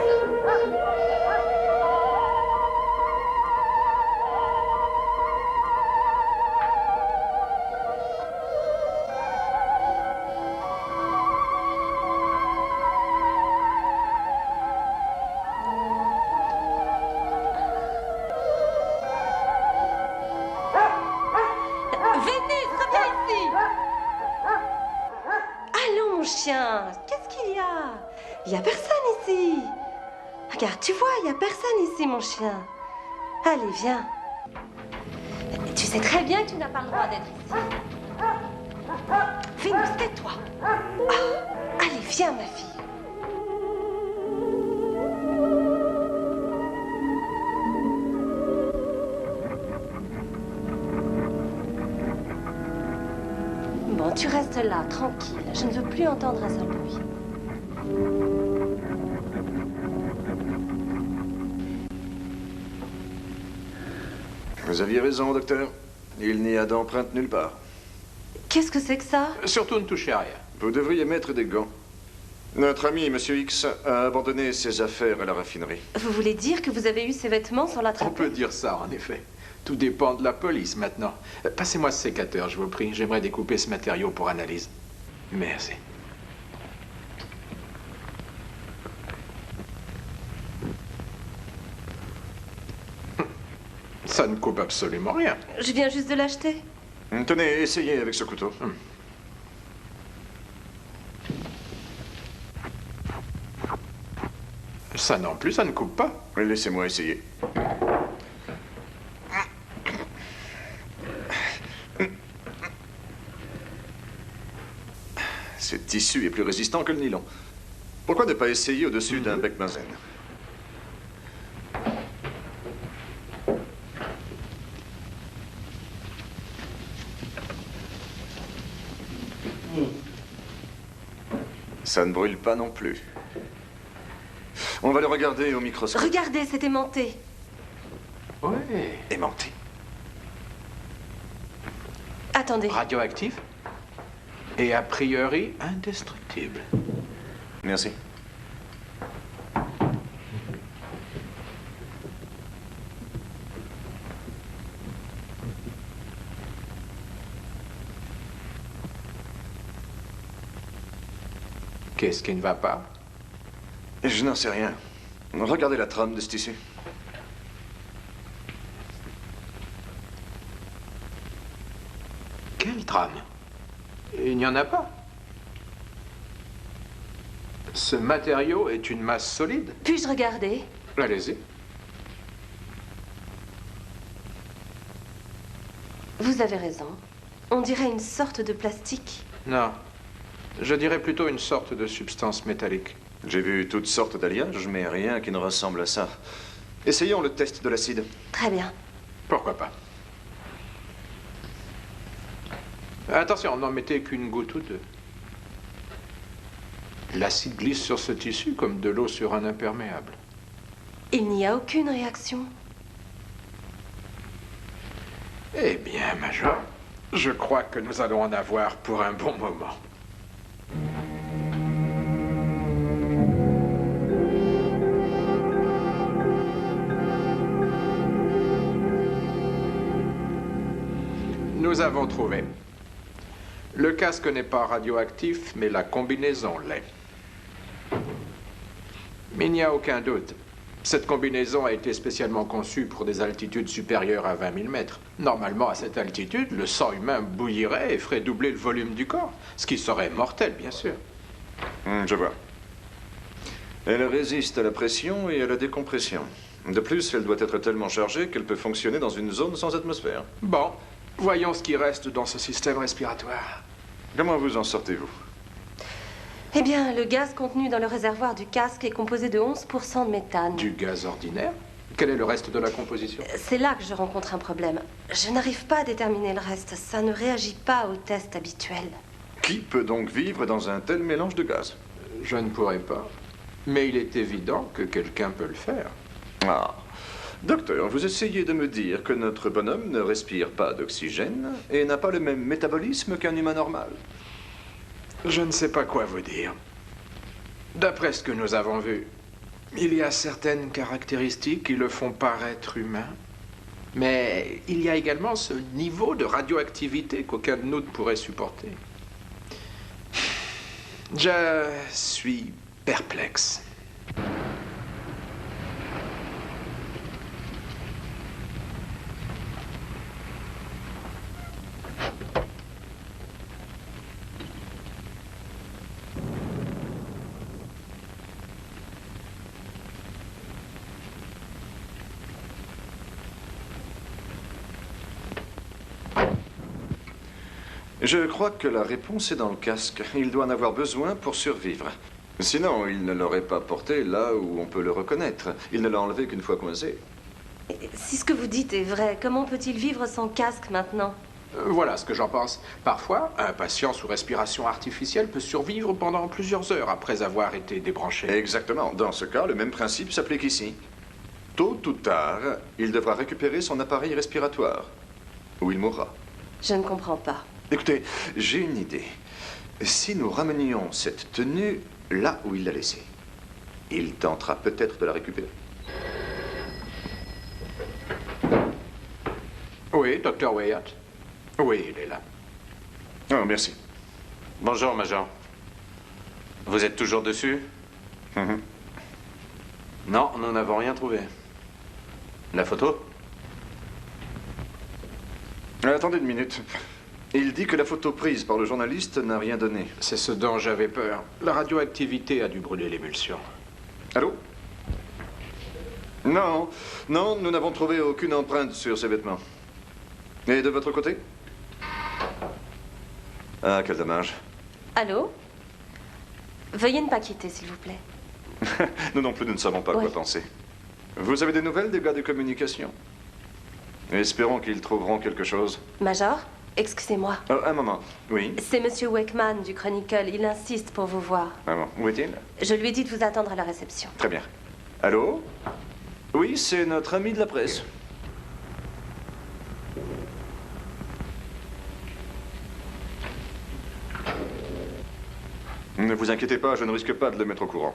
Vénus, reviens ici! Allons, mon chien, qu'est-ce qu'il y a? Il n'y a personne ici. Regarde, tu vois, il n'y a personne ici, mon chien. Allez, viens. Tu sais très bien que tu n'as pas le droit d'être ici. Vénus, tais-toi. Ah, allez, viens, ma fille. Bon, tu restes là, tranquille. Je ne veux plus entendre un seul bruit. Vous aviez raison, docteur. Il n'y a d'empreinte nulle part. Qu'est-ce que c'est que ça? Surtout ne touchez à rien. Vous devriez mettre des gants. Notre ami, Monsieur X, a abandonné ses affaires à la raffinerie. Vous voulez dire que vous avez eu ces vêtements sans On l'attraper? peut dire ça, en effet. Tout dépend de la police, maintenant. Passez-moi ce sécateur, je vous prie. J'aimerais découper ce matériau pour analyse. Merci. Ça ne coupe absolument rien. Je viens juste de l'acheter. Tenez, essayez avec ce couteau. Ça non plus, ça ne coupe pas. Laissez-moi essayer. Ce tissu est plus résistant que le nylon. Pourquoi ne pas essayer au-dessus d'un bec benzène? Ça ne brûle pas non plus. On va le regarder au microscope. Regardez, c'est aimanté. Oui. Aimanté. Attendez. Radioactif et a priori indestructible. Merci. Qu'est-ce qui ne va pas? Je n'en sais rien. Regardez la trame de ce tissu. Quelle trame? Il n'y en a pas. Ce matériau est une masse solide. Puis-je regarder? Allez-y. Vous avez raison. On dirait une sorte de plastique. Non. Je dirais plutôt une sorte de substance métallique. J'ai vu toutes sortes d'alliages, mais rien qui ne ressemble à ça. Essayons le test de l'acide. Très bien. Pourquoi pas? Attention, n'en mettez qu'une goutte ou deux. L'acide glisse sur ce tissu comme de l'eau sur un imperméable. Il n'y a aucune réaction. Eh bien, Major, je crois que nous allons en avoir pour un bon moment. Nous avons trouvé. Le casque n'est pas radioactif, mais la combinaison l'est. Mais il n'y a aucun doute. Cette combinaison a été spécialement conçue pour des altitudes supérieures à 20 000 mètres. Normalement, à cette altitude, le sang humain bouillirait et ferait doubler le volume du corps, ce qui serait mortel, bien sûr. Je vois. Elle résiste à la pression et à la décompression. De plus, elle doit être tellement chargée qu'elle peut fonctionner dans une zone sans atmosphère. Bon, voyons ce qui reste dans ce système respiratoire. Comment vous en sortez-vous? Eh bien, le gaz contenu dans le réservoir du casque est composé de 11% de méthane. Du gaz ordinaire? Quel est le reste de la composition? C'est là que je rencontre un problème. Je n'arrive pas à déterminer le reste. Ça ne réagit pas au test habituel. Qui peut donc vivre dans un tel mélange de gaz? Je ne pourrais pas. Mais il est évident que quelqu'un peut le faire. Ah. Docteur, vous essayez de me dire que notre bonhomme ne respire pas d'oxygène et n'a pas le même métabolisme qu'un humain normal? Je ne sais pas quoi vous dire. D'après ce que nous avons vu, il y a certaines caractéristiques qui le font paraître humain. Mais il y a également ce niveau de radioactivité qu'aucun de nous ne pourrait supporter. Je suis perplexe. Je crois que la réponse est dans le casque. Il doit en avoir besoin pour survivre. Sinon, il ne l'aurait pas porté là où on peut le reconnaître. Il ne l'a enlevé qu'une fois coincé. Si ce que vous dites est vrai, comment peut-il vivre sans casque maintenant? Voilà ce que j'en pense. Parfois, un patient sous respiration artificielle peut survivre pendant plusieurs heures après avoir été débranché. Exactement. Dans ce cas, le même principe s'applique ici. Tôt ou tard, il devra récupérer son appareil respiratoire. Ou il mourra. Je ne comprends pas. Écoutez, j'ai une idée. Si nous ramenions cette tenue là où il l'a laissée. Il tentera peut-être de la récupérer. Oui, Dr. Wyatt. Oui, il est là. Oh, merci. Bonjour, Major. Vous êtes toujours dessus? Non, nous n'avons rien trouvé. La photo? Attendez une minute. Il dit que la photo prise par le journaliste n'a rien donné. C'est ce dont j'avais peur. La radioactivité a dû brûler l'émulsion. Allô? Non, non, nous n'avons trouvé aucune empreinte sur ces vêtements. Et de votre côté? Ah, quel dommage. Allô? Veuillez ne pas quitter, s'il vous plaît. Nous non plus, nous ne savons pas quoi penser. Vous avez des nouvelles des gars de communication? Espérons qu'ils trouveront quelque chose. Major, excusez-moi. Oh, un moment, oui. C'est Monsieur Wakeman du Chronicle. Il insiste pour vous voir. Un moment, où est-il? Je lui ai dit de vous attendre à la réception. Très bien. Allô? Oui, c'est notre ami de la presse. Ne vous inquiétez pas, je ne risque pas de le mettre au courant.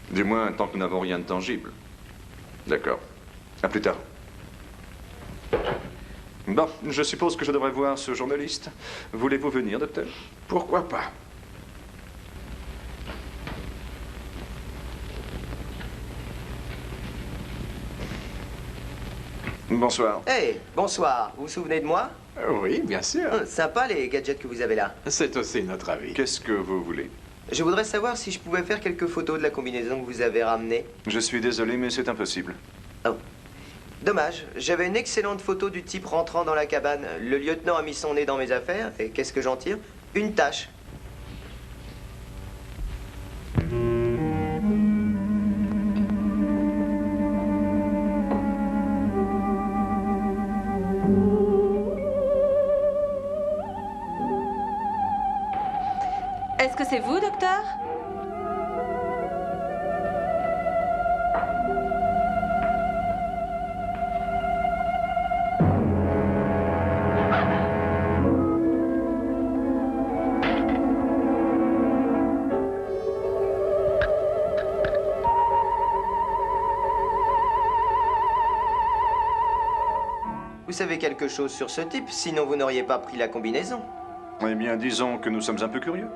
Du moins, tant que nous n'avons rien de tangible. D'accord. À plus tard. Bon, je suppose que je devrais voir ce journaliste. Voulez-vous venir, docteur? Pourquoi pas? Bonsoir. Hey, bonsoir. Vous vous souvenez de moi? Oui, bien sûr. Sympa les gadgets que vous avez là. C'est aussi notre avis. Qu'est-ce que vous voulez? Je voudrais savoir si je pouvais faire quelques photos de la combinaison que vous avez ramenée. Je suis désolé, mais c'est impossible. Oh. Dommage. J'avais une excellente photo du type rentrant dans la cabane. Le lieutenant a mis son nez dans mes affaires, et qu'est-ce que j'en tire? Une tache. Est-ce que c'est vous, docteur? Vous savez quelque chose sur ce type, sinon vous n'auriez pas pris la combinaison. Eh bien, disons que nous sommes un peu curieux.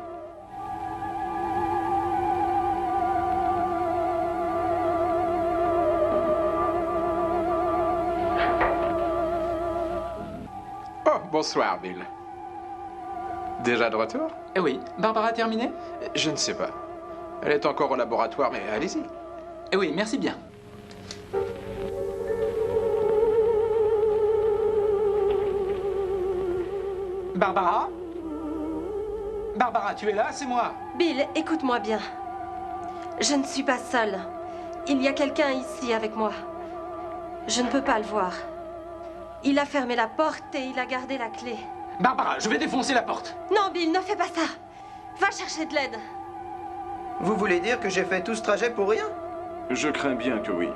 Oh, bonsoir, Bill. Déjà de retour? Oui. Barbara a terminé? Je ne sais pas. Elle est encore au laboratoire, mais allez-y. Oui, merci bien. Barbara? Barbara, tu es là? C'est moi. Bill, écoute-moi bien. Je ne suis pas seule. Il y a quelqu'un ici avec moi. Je ne peux pas le voir. Il a fermé la porte et il a gardé la clé. Barbara, je vais défoncer la porte. Non, Bill, ne fais pas ça. Va chercher de l'aide. Vous voulez dire que j'ai fait tout ce trajet pour rien? Je crains bien que oui.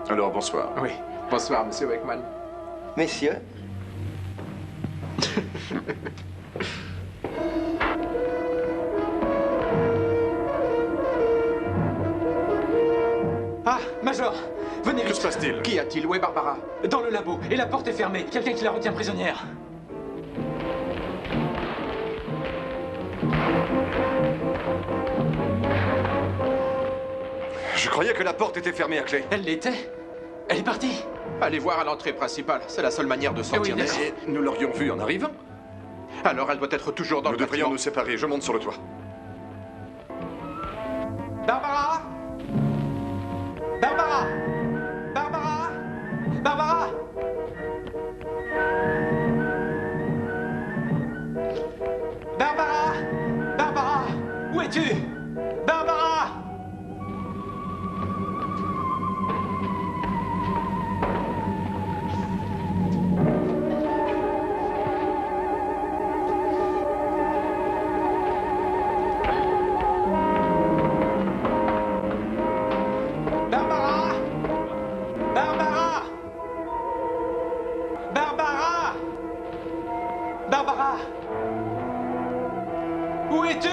Alors, bonsoir. Oui. Bonsoir, monsieur Wakeman. Messieurs. Ah, Major, venez vite. Que se passe-t-il? Qu'y a-t-il? Où est Barbara? Dans le labo, et la porte est fermée. Quelqu'un qui la retient prisonnière. Je croyais que la porte était fermée à clé. Elle l'était. Elle est partie. Allez voir à l'entrée principale. C'est la seule manière de sortir oui, d'ici. Et nous l'aurions vue en arrivant. Alors elle doit être toujours dans Nous le devrions bâtiment. nous séparer. Je monte sur le toit. Barbara! Barbara! Barbara! Barbara! Barbara! Barbara! Où es-tu? Barbara! Barbara! Barbara! Barbara! Barbara! Où es-tu?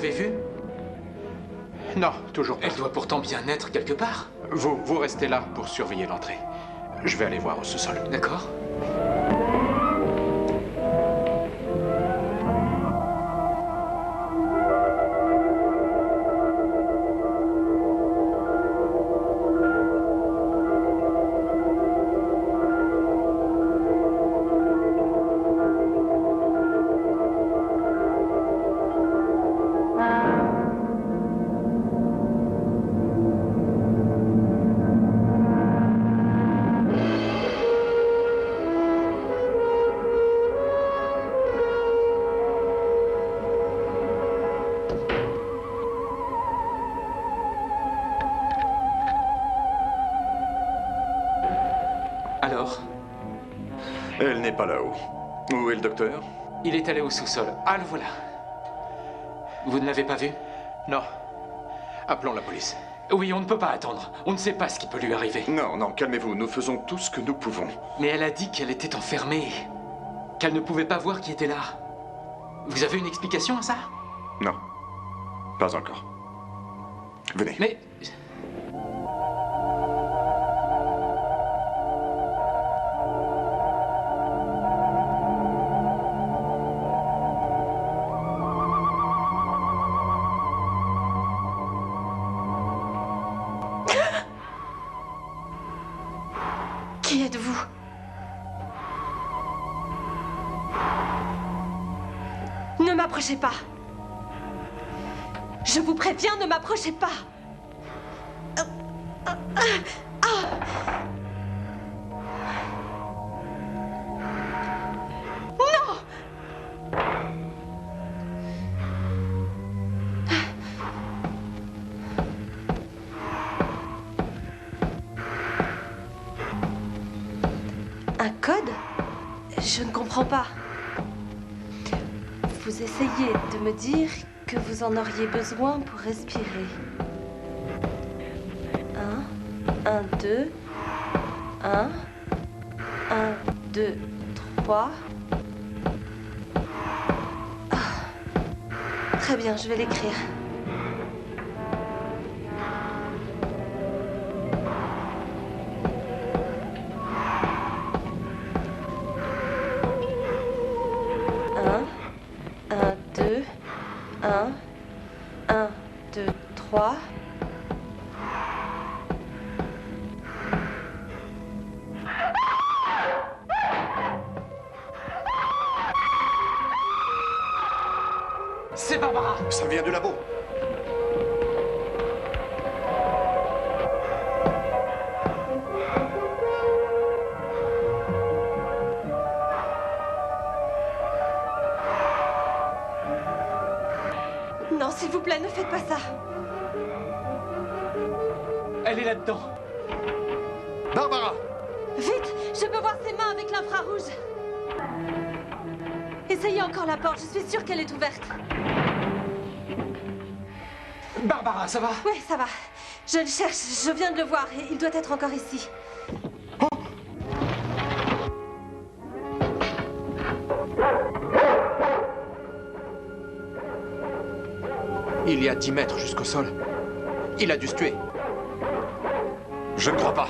l'avez vue? Non, toujours pas. Elle doit pourtant bien être quelque part. Vous restez là pour surveiller l'entrée. Je vais aller voir au sous-sol. D'accord. Alors? Elle n'est pas là-haut. Où est le docteur? Il est allé au sous-sol. Ah, le voilà. Vous ne l'avez pas vu? Non. Appelons la police. Oui, on ne peut pas attendre. On ne sait pas ce qui peut lui arriver. Non, non, calmez-vous. Nous faisons tout ce que nous pouvons. Mais elle a dit qu'elle était enfermée. Qu'elle ne pouvait pas voir qui était là. Vous avez une explication à ça? Non. Pas encore. Venez. Mais... Qui êtes-vous? Ne m'approchez pas. Je vous préviens, ne m'approchez pas. Non! Un code? Je ne comprends pas. Vous essayez de me dire que vous en auriez besoin pour respirer. 1, 2, 1, 2, 3. Très bien, je vais l'écrire. Un, deux, trois. C'est Barbara! Ça vient du labo. Non, s'il vous plaît, ne faites pas ça. Elle est là-dedans. Barbara! Vite, je peux voir ses mains avec l'infrarouge. Essayez encore la porte, je suis sûre qu'elle est ouverte. Barbara, ça va? Oui, ça va. Je le cherche, je viens de le voir et il doit être encore ici. Il y a 10 mètres jusqu'au sol. Il a dû se tuer. Je ne crois pas.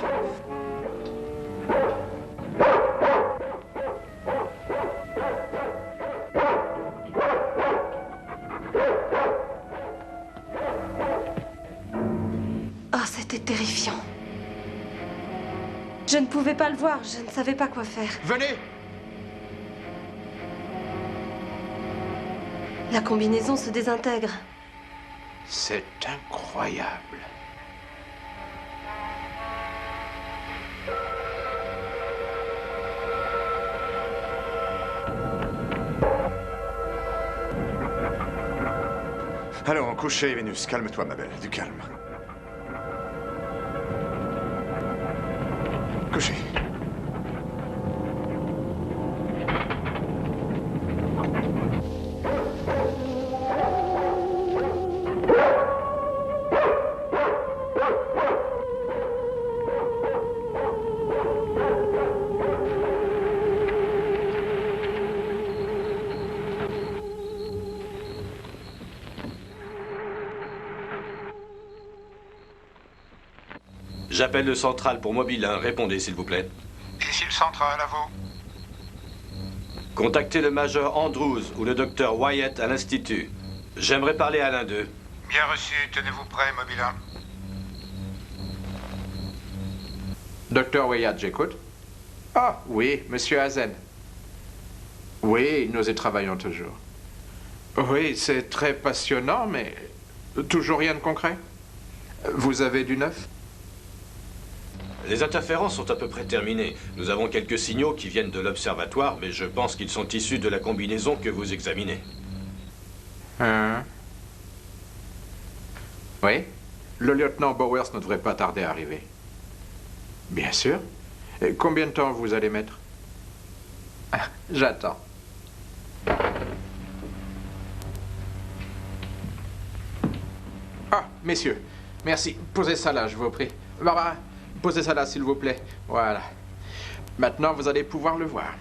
Oh, c'était terrifiant. Je ne pouvais pas le voir, je ne savais pas quoi faire. Venez! La combinaison se désintègre. C'est incroyable. Allons, couchez, Vénus. Calme-toi, ma belle. Du calme. Couchez. J'appelle le central pour Mobile 1. Répondez, s'il vous plaît. Ici le central, à vous. Contactez le major Andrews ou le docteur Wyatt à l'Institut. J'aimerais parler à l'un d'eux. Bien reçu, tenez-vous prêt, Mobile 1. Docteur Wyatt, j'écoute. Ah, oui, monsieur Hazen. Oui, nous y travaillons toujours. Oui, c'est très passionnant, mais toujours rien de concret. Vous avez du neuf? Les interférences sont à peu près terminées. Nous avons quelques signaux qui viennent de l'observatoire, mais je pense qu'ils sont issus de la combinaison que vous examinez. Oui? Le lieutenant Bowers ne devrait pas tarder à arriver. Bien sûr. Et combien de temps vous allez mettre? Ah, j'attends. Ah, messieurs, merci. Posez ça là, je vous prie. Barbara, posez ça là, s'il vous plaît. Voilà. Maintenant, vous allez pouvoir le voir.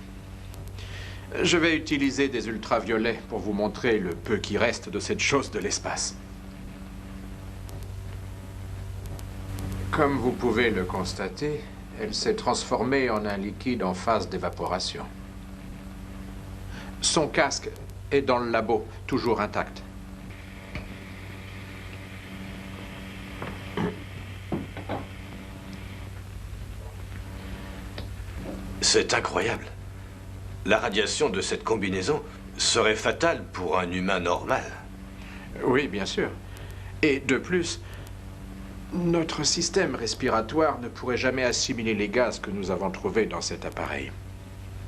Je vais utiliser des ultraviolets pour vous montrer le peu qui reste de cette chose de l'espace. Comme vous pouvez le constater, elle s'est transformée en un liquide en phase d'évaporation. Son casque est dans le labo, toujours intact. C'est incroyable. La radiation de cette combinaison serait fatale pour un humain normal. Oui, bien sûr. Et de plus, notre système respiratoire ne pourrait jamais assimiler les gaz que nous avons trouvés dans cet appareil.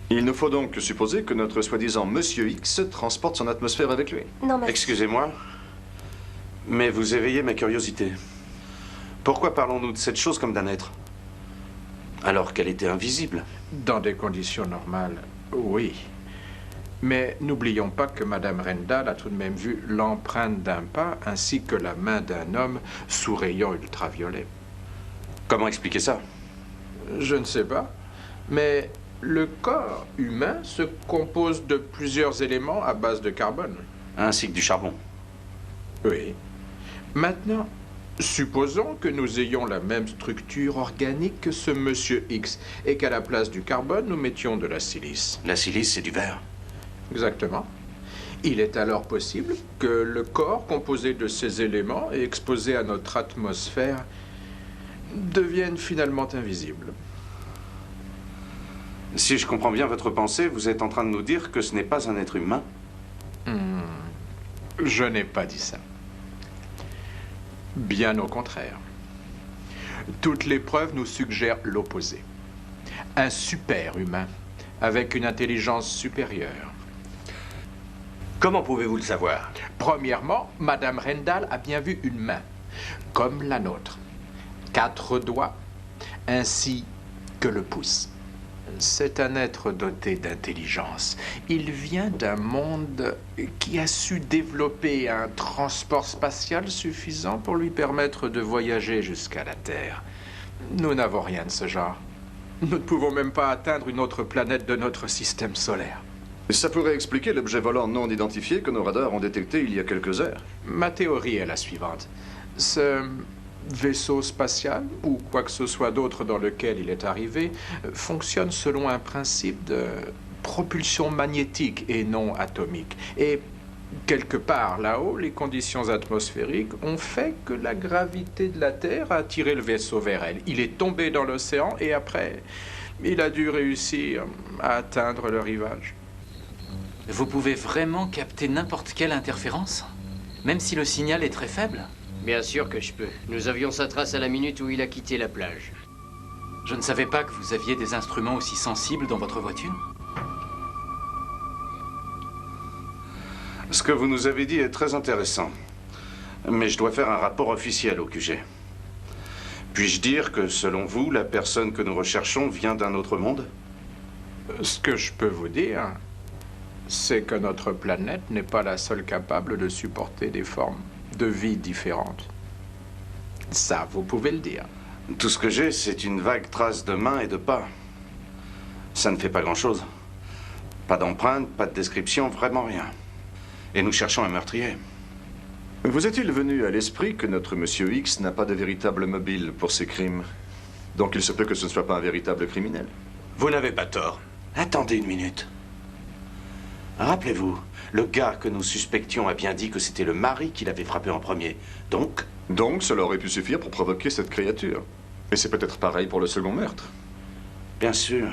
Il nous faut donc supposer que notre soi-disant Monsieur X transporte son atmosphère avec lui. Non, mais... Excusez-moi, mais vous éveillez ma curiosité. Pourquoi parlons-nous de cette chose comme d'un être, alors qu'elle était invisible? Dans des conditions normales, oui. Mais n'oublions pas que Madame Rendal a tout de même vu l'empreinte d'un pas ainsi que la main d'un homme sous rayons ultraviolets. Comment expliquer ça? Je ne sais pas, mais le corps humain se compose de plusieurs éléments à base de carbone. Ainsi que du charbon. Oui. Maintenant, supposons que nous ayons la même structure organique que ce Monsieur X et qu'à la place du carbone, nous mettions de la silice. La silice, c'est du verre. Exactement. Il est alors possible que le corps composé de ces éléments et exposé à notre atmosphère devienne finalement invisible. Si je comprends bien votre pensée, vous êtes en train de nous dire que ce n'est pas un être humain? Je n'ai pas dit ça. Bien au contraire. Toutes les preuves nous suggèrent l'opposé. Un super-humain avec une intelligence supérieure. Comment pouvez-vous le savoir? Premièrement, Madame Rendal a bien vu une main, comme la nôtre. 4 doigts, ainsi que le pouce. C'est un être doté d'intelligence. Il vient d'un monde qui a su développer un transport spatial suffisant pour lui permettre de voyager jusqu'à la Terre. Nous n'avons rien de ce genre. Nous ne pouvons même pas atteindre une autre planète de notre système solaire. Ça pourrait expliquer l'objet volant non identifié que nos radars ont détecté il y a quelques heures. Ma théorie est la suivante. Ce vaisseau spatial, ou quoi que ce soit d'autre dans lequel il est arrivé, fonctionne selon un principe de propulsion magnétique et non atomique. Et quelque part là-haut, les conditions atmosphériques ont fait que la gravité de la Terre a attiré le vaisseau vers elle. Il est tombé dans l'océan et après, il a dû réussir à atteindre le rivage. Vous pouvez vraiment capter n'importe quelle interférence? Même si le signal est très faible? Bien sûr que je peux. Nous avions sa trace à la minute où il a quitté la plage. Je ne savais pas que vous aviez des instruments aussi sensibles dans votre voiture. Ce que vous nous avez dit est très intéressant. Mais je dois faire un rapport officiel au QG. Puis-je dire que, selon vous, la personne que nous recherchons vient d'un autre monde? Ce que je peux vous dire, c'est que notre planète n'est pas la seule capable de supporter des formes de vie différentes. Ça, vous pouvez le dire. Tout ce que j'ai, c'est une vague trace de mains et de pas. Ça ne fait pas grand-chose. Pas d'empreinte, pas de description, vraiment rien. Et nous cherchons un meurtrier. Vous est-il venu à l'esprit que notre Monsieur X n'a pas de véritable mobile pour ses crimes? Donc il se peut que ce ne soit pas un véritable criminel. Vous n'avez pas tort. Attendez une minute. Rappelez-vous, le gars que nous suspections a bien dit que c'était le mari qui l'avait frappé en premier. Donc? Donc cela aurait pu suffire pour provoquer cette créature. Et c'est peut-être pareil pour le second meurtre. Bien sûr.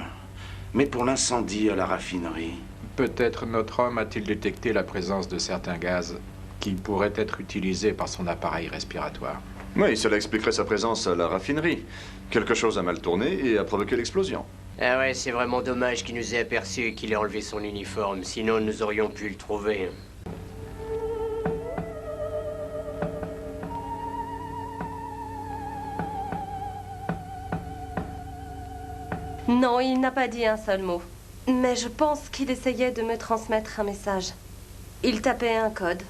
Mais pour l'incendie à la raffinerie... Peut-être notre homme a-t-il détecté la présence de certains gaz qui pourraient être utilisés par son appareil respiratoire. Oui, cela expliquerait sa présence à la raffinerie. Quelque chose a mal tourné et a provoqué l'explosion. Ah ouais, c'est vraiment dommage qu'il nous ait aperçus et qu'il ait enlevé son uniforme. Sinon, nous aurions pu le trouver. Non, il n'a pas dit un seul mot. Mais je pense qu'il essayait de me transmettre un message. Il tapait un code.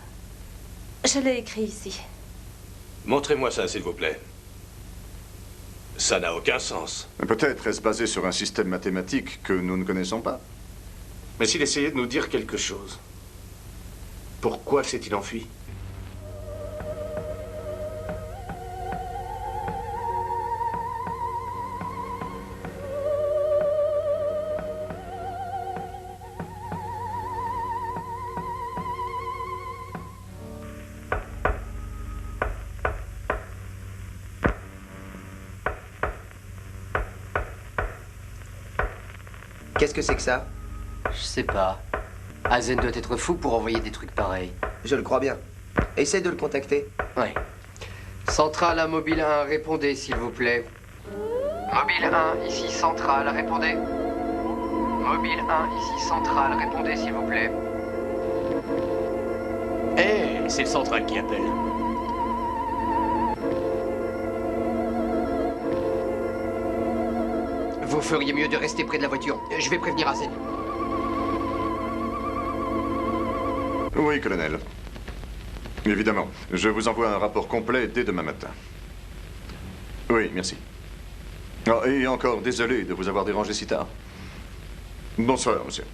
Je l'ai écrit ici. Montrez-moi ça, s'il vous plaît. Ça n'a aucun sens. Peut-être est-ce basé sur un système mathématique que nous ne connaissons pas. Mais s'il essayait de nous dire quelque chose, pourquoi s'est-il enfui? Qu'est-ce que c'est que ça? Je sais pas. Hazen doit être fou pour envoyer des trucs pareils. Je le crois bien. Essaye de le contacter. Ouais. Centrale à Mobile 1, répondez s'il vous plaît. Mobile 1, ici Centrale, répondez. Mobile 1, ici Centrale, répondez s'il vous plaît. Eh, c'est le central qui appelle. Vous feriez mieux de rester près de la voiture. Je vais prévenir Hazen. Oui, colonel. Évidemment. Je vous envoie un rapport complet dès demain matin. Oui, merci. Oh, et encore désolé de vous avoir dérangé si tard. Bonsoir, monsieur.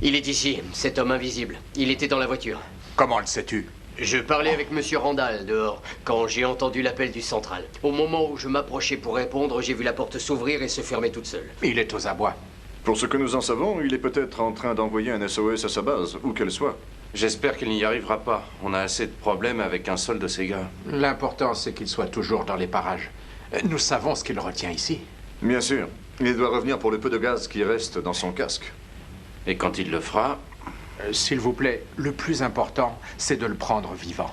Il est ici, cet homme invisible. Il était dans la voiture. Comment le sais-tu? Je parlais avec Monsieur Randall dehors quand j'ai entendu l'appel du central. Au moment où je m'approchais pour répondre, j'ai vu la porte s'ouvrir et se fermer toute seule. Il est aux abois. Pour ce que nous en savons, il est peut-être en train d'envoyer un SOS à sa base, où qu'elle soit. J'espère qu'il n'y arrivera pas. On a assez de problèmes avec un seul de ces gars. L'important, c'est qu'il soit toujours dans les parages. Nous savons ce qu'il retient ici. Bien sûr. Il doit revenir pour le peu de gaz qui reste dans son casque. Et quand il le fera... S'il vous plaît, le plus important, c'est de le prendre vivant.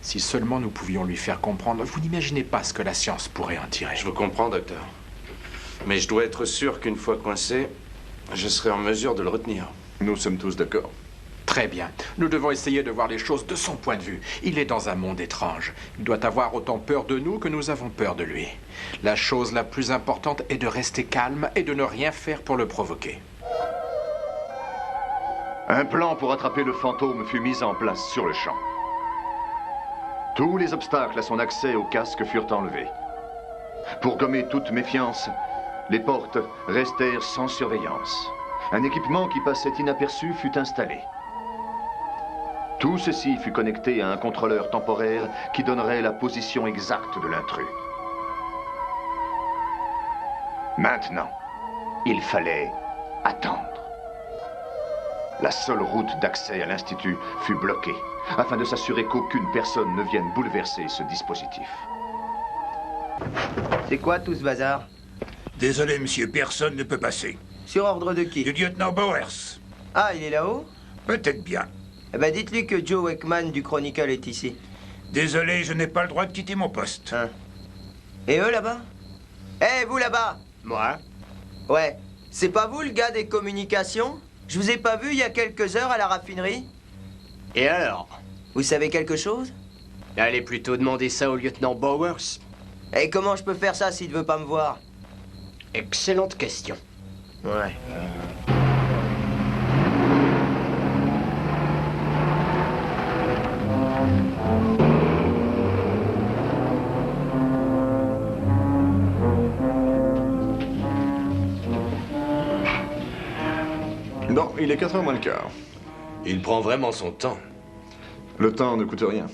Si seulement nous pouvions lui faire comprendre, vous n'imaginez pas ce que la science pourrait en tirer. Je vous comprends, docteur. Mais je dois être sûr qu'une fois coincé, je serai en mesure de le retenir. Nous sommes tous d'accord. Très bien. Nous devons essayer de voir les choses de son point de vue. Il est dans un monde étrange. Il doit avoir autant peur de nous que nous avons peur de lui. La chose la plus importante est de rester calme et de ne rien faire pour le provoquer. Un plan pour attraper le fantôme fut mis en place sur le champ. Tous les obstacles à son accès au casque furent enlevés. Pour gommer toute méfiance, les portes restèrent sans surveillance. Un équipement qui passait inaperçu fut installé. Tout ceci fut connecté à un contrôleur temporaire qui donnerait la position exacte de l'intrus. Maintenant, il fallait attendre. La seule route d'accès à l'Institut fut bloquée, afin de s'assurer qu'aucune personne ne vienne bouleverser ce dispositif. C'est quoi tout ce bazar? Désolé, monsieur, personne ne peut passer. Sur ordre de qui? Du lieutenant Bowers. Ah, il est là-haut? Peut-être bien. Eh ben, dites-lui que Joe Wakeman du Chronicle est ici. Désolé, je n'ai pas le droit de quitter mon poste. Hein. Et eux, là-bas? Eh, vous, là-bas? Moi? Ouais. C'est pas vous, le gars des communications? Je vous ai pas vu il y a quelques heures à la raffinerie? Et alors? Vous savez quelque chose? Allez plutôt demander ça au lieutenant Bowers. Et comment je peux faire ça s'il ne veut pas me voir? Excellente question. Ouais. Non, il est 4h moins le quart. Il prend vraiment son temps. Le temps ne coûte rien.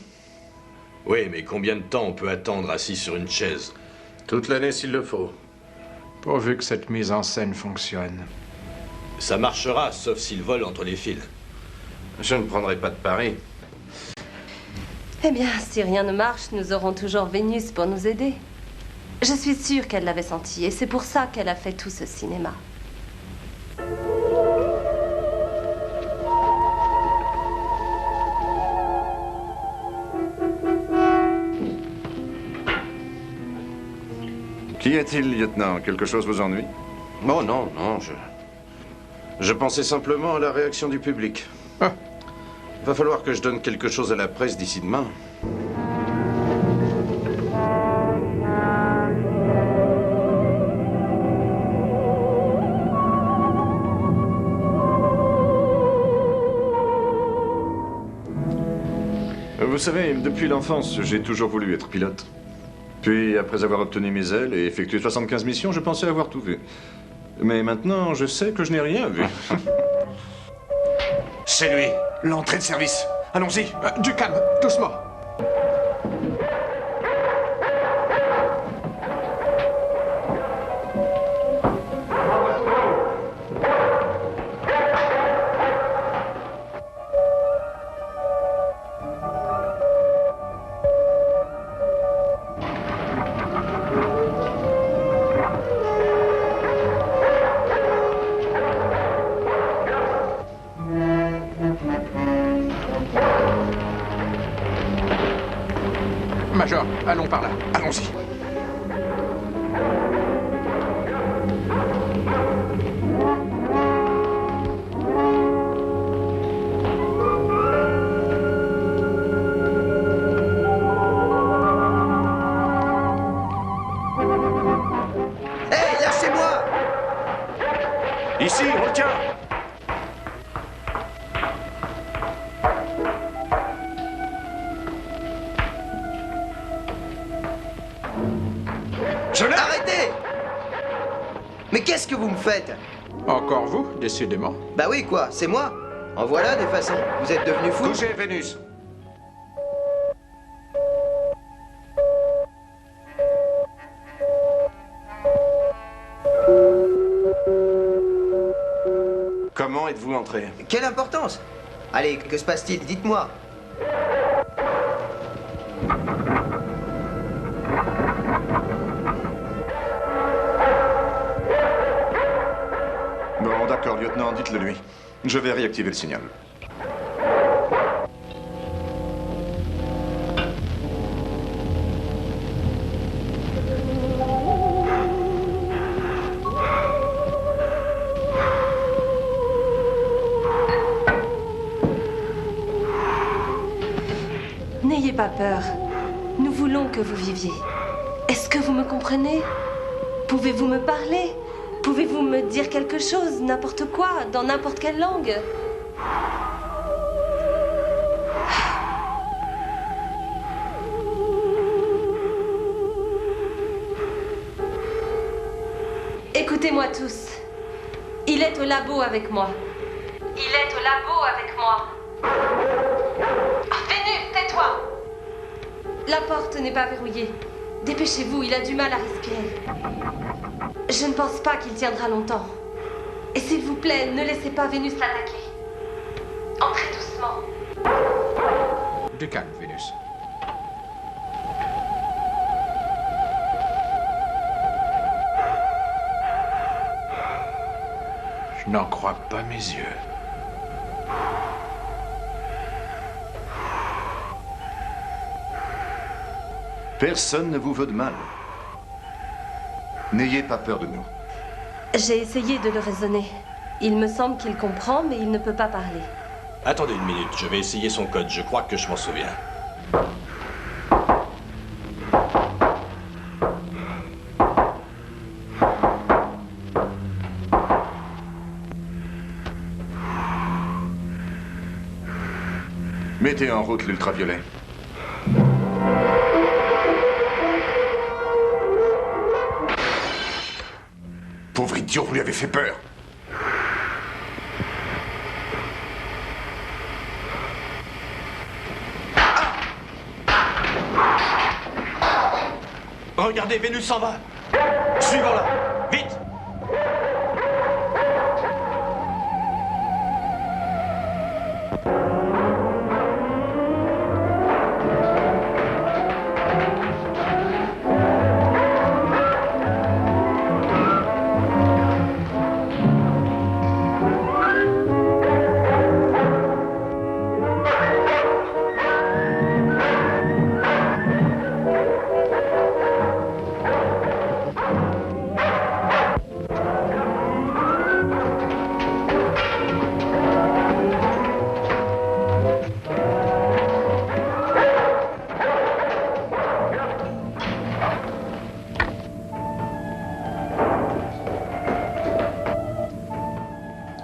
Oui, mais combien de temps on peut attendre assis sur une chaise? Toute l'année s'il le faut. Pourvu que cette mise en scène fonctionne. Ça marchera, sauf s'il vole entre les fils. Je ne prendrai pas de pari. Eh bien, si rien ne marche, nous aurons toujours Vénus pour nous aider. Je suis sûre qu'elle l'avait senti, et c'est pour ça qu'elle a fait tout ce cinéma. Qu'y a-t-il, lieutenant? Quelque chose vous ennuie? Oh non, non, je pensais simplement à la réaction du public. Ah. Va falloir que je donne quelque chose à la presse d'ici demain. Vous savez, depuis l'enfance, j'ai toujours voulu être pilote. Puis, après avoir obtenu mes ailes et effectué 75 missions, je pensais avoir tout vu. Mais maintenant, je sais que je n'ai rien vu. C'est lui, l'entrée de service. Allons-y. Du calme, doucement. Major, allons par là. Allons-y. Hey, lâchez-moi! Ici, on le tient. Arrêtez! Mais qu'est-ce que vous me faites? Encore vous, décidément. Bah oui, quoi, c'est moi. En voilà des façons. Vous êtes devenu fou. Touchez, Vénus. Comment êtes-vous entré? Quelle importance? Allez, que se passe-t-il? Dites-moi. Bon, d'accord, lieutenant, dites-le lui. Je vais réactiver le signal. N'ayez pas peur. Nous voulons que vous viviez. Est-ce que vous me comprenez? Pouvez-vous me parler? Pouvez-vous me dire quelque chose, n'importe quoi, dans n'importe quelle langue? Écoutez-moi tous. Il est au labo avec moi. Il est au labo avec moi. Vénus, tais-toi! La porte n'est pas verrouillée. Dépêchez-vous, il a du mal à respirer. Je ne pense pas qu'il tiendra longtemps. Et s'il vous plaît, ne laissez pas Vénus l'attaquer. Entrez doucement. Du calme, Vénus. Je n'en crois pas mes yeux. Personne ne vous veut de mal. N'ayez pas peur de nous. J'ai essayé de le raisonner. Il me semble qu'il comprend, mais il ne peut pas parler. Attendez une minute, je vais essayer son code. Je crois que je m'en souviens. Mettez en route l'ultraviolet. Pauvre idiot, vous lui avez fait peur. Regardez, Vénus s'en va. Suivons-la. Vite.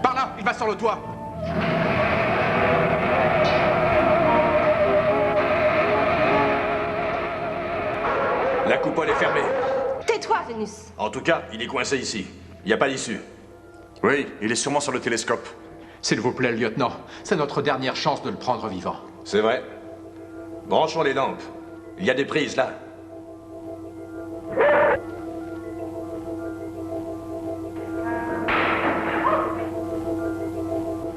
Par là, il va sur le toit. La coupole est fermée. Tais-toi, Vénus. En tout cas, il est coincé ici. Il n'y a pas d'issue. Oui, il est sûrement sur le télescope. S'il vous plaît, lieutenant, c'est notre dernière chance de le prendre vivant. C'est vrai. Branchons les lampes. Il y a des prises là.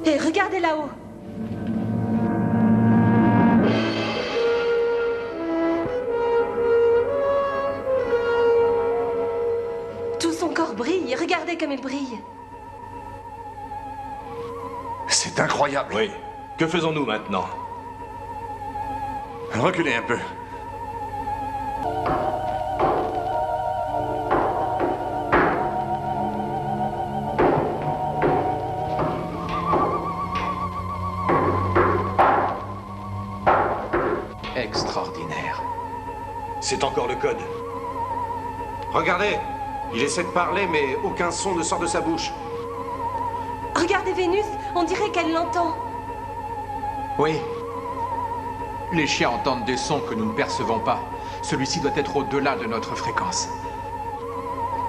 Et regardez là-haut. Tout son corps brille. Regardez comme il brille. C'est incroyable. Oui. Que faisons-nous maintenant? Reculez un peu. Extraordinaire. C'est encore le code. Regardez, il essaie de parler, mais aucun son ne sort de sa bouche. Regardez Vénus. On dirait qu'elle l'entend. Oui. Les chiens entendent des sons que nous ne percevons pas. Celui-ci doit être au-delà de notre fréquence.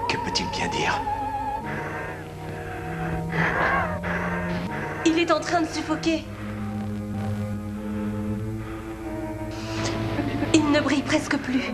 Que peut-il bien dire? Il est en train de suffoquer. Il ne brille presque plus.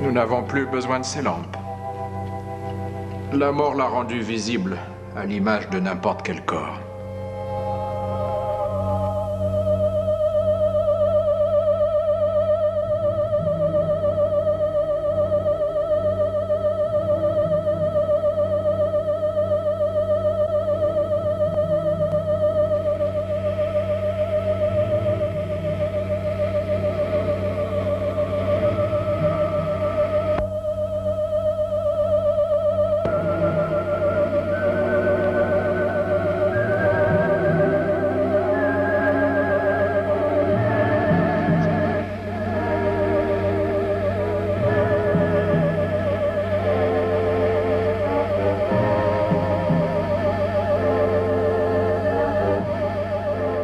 Nous n'avons plus besoin de ces lampes. La mort l'a rendu visible, à l'image de n'importe quel corps.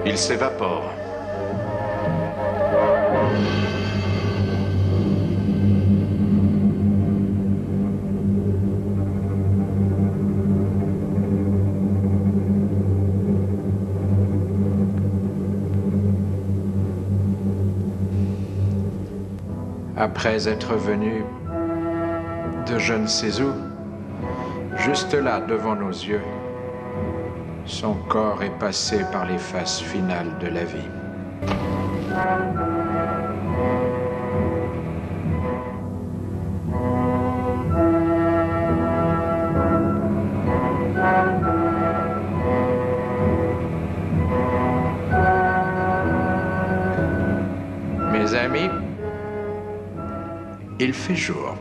Il s'évapore. Après être venu de je ne sais où, juste là devant nos yeux, son corps est passé par les phases finales de la vie. Mes amis, il fait jour.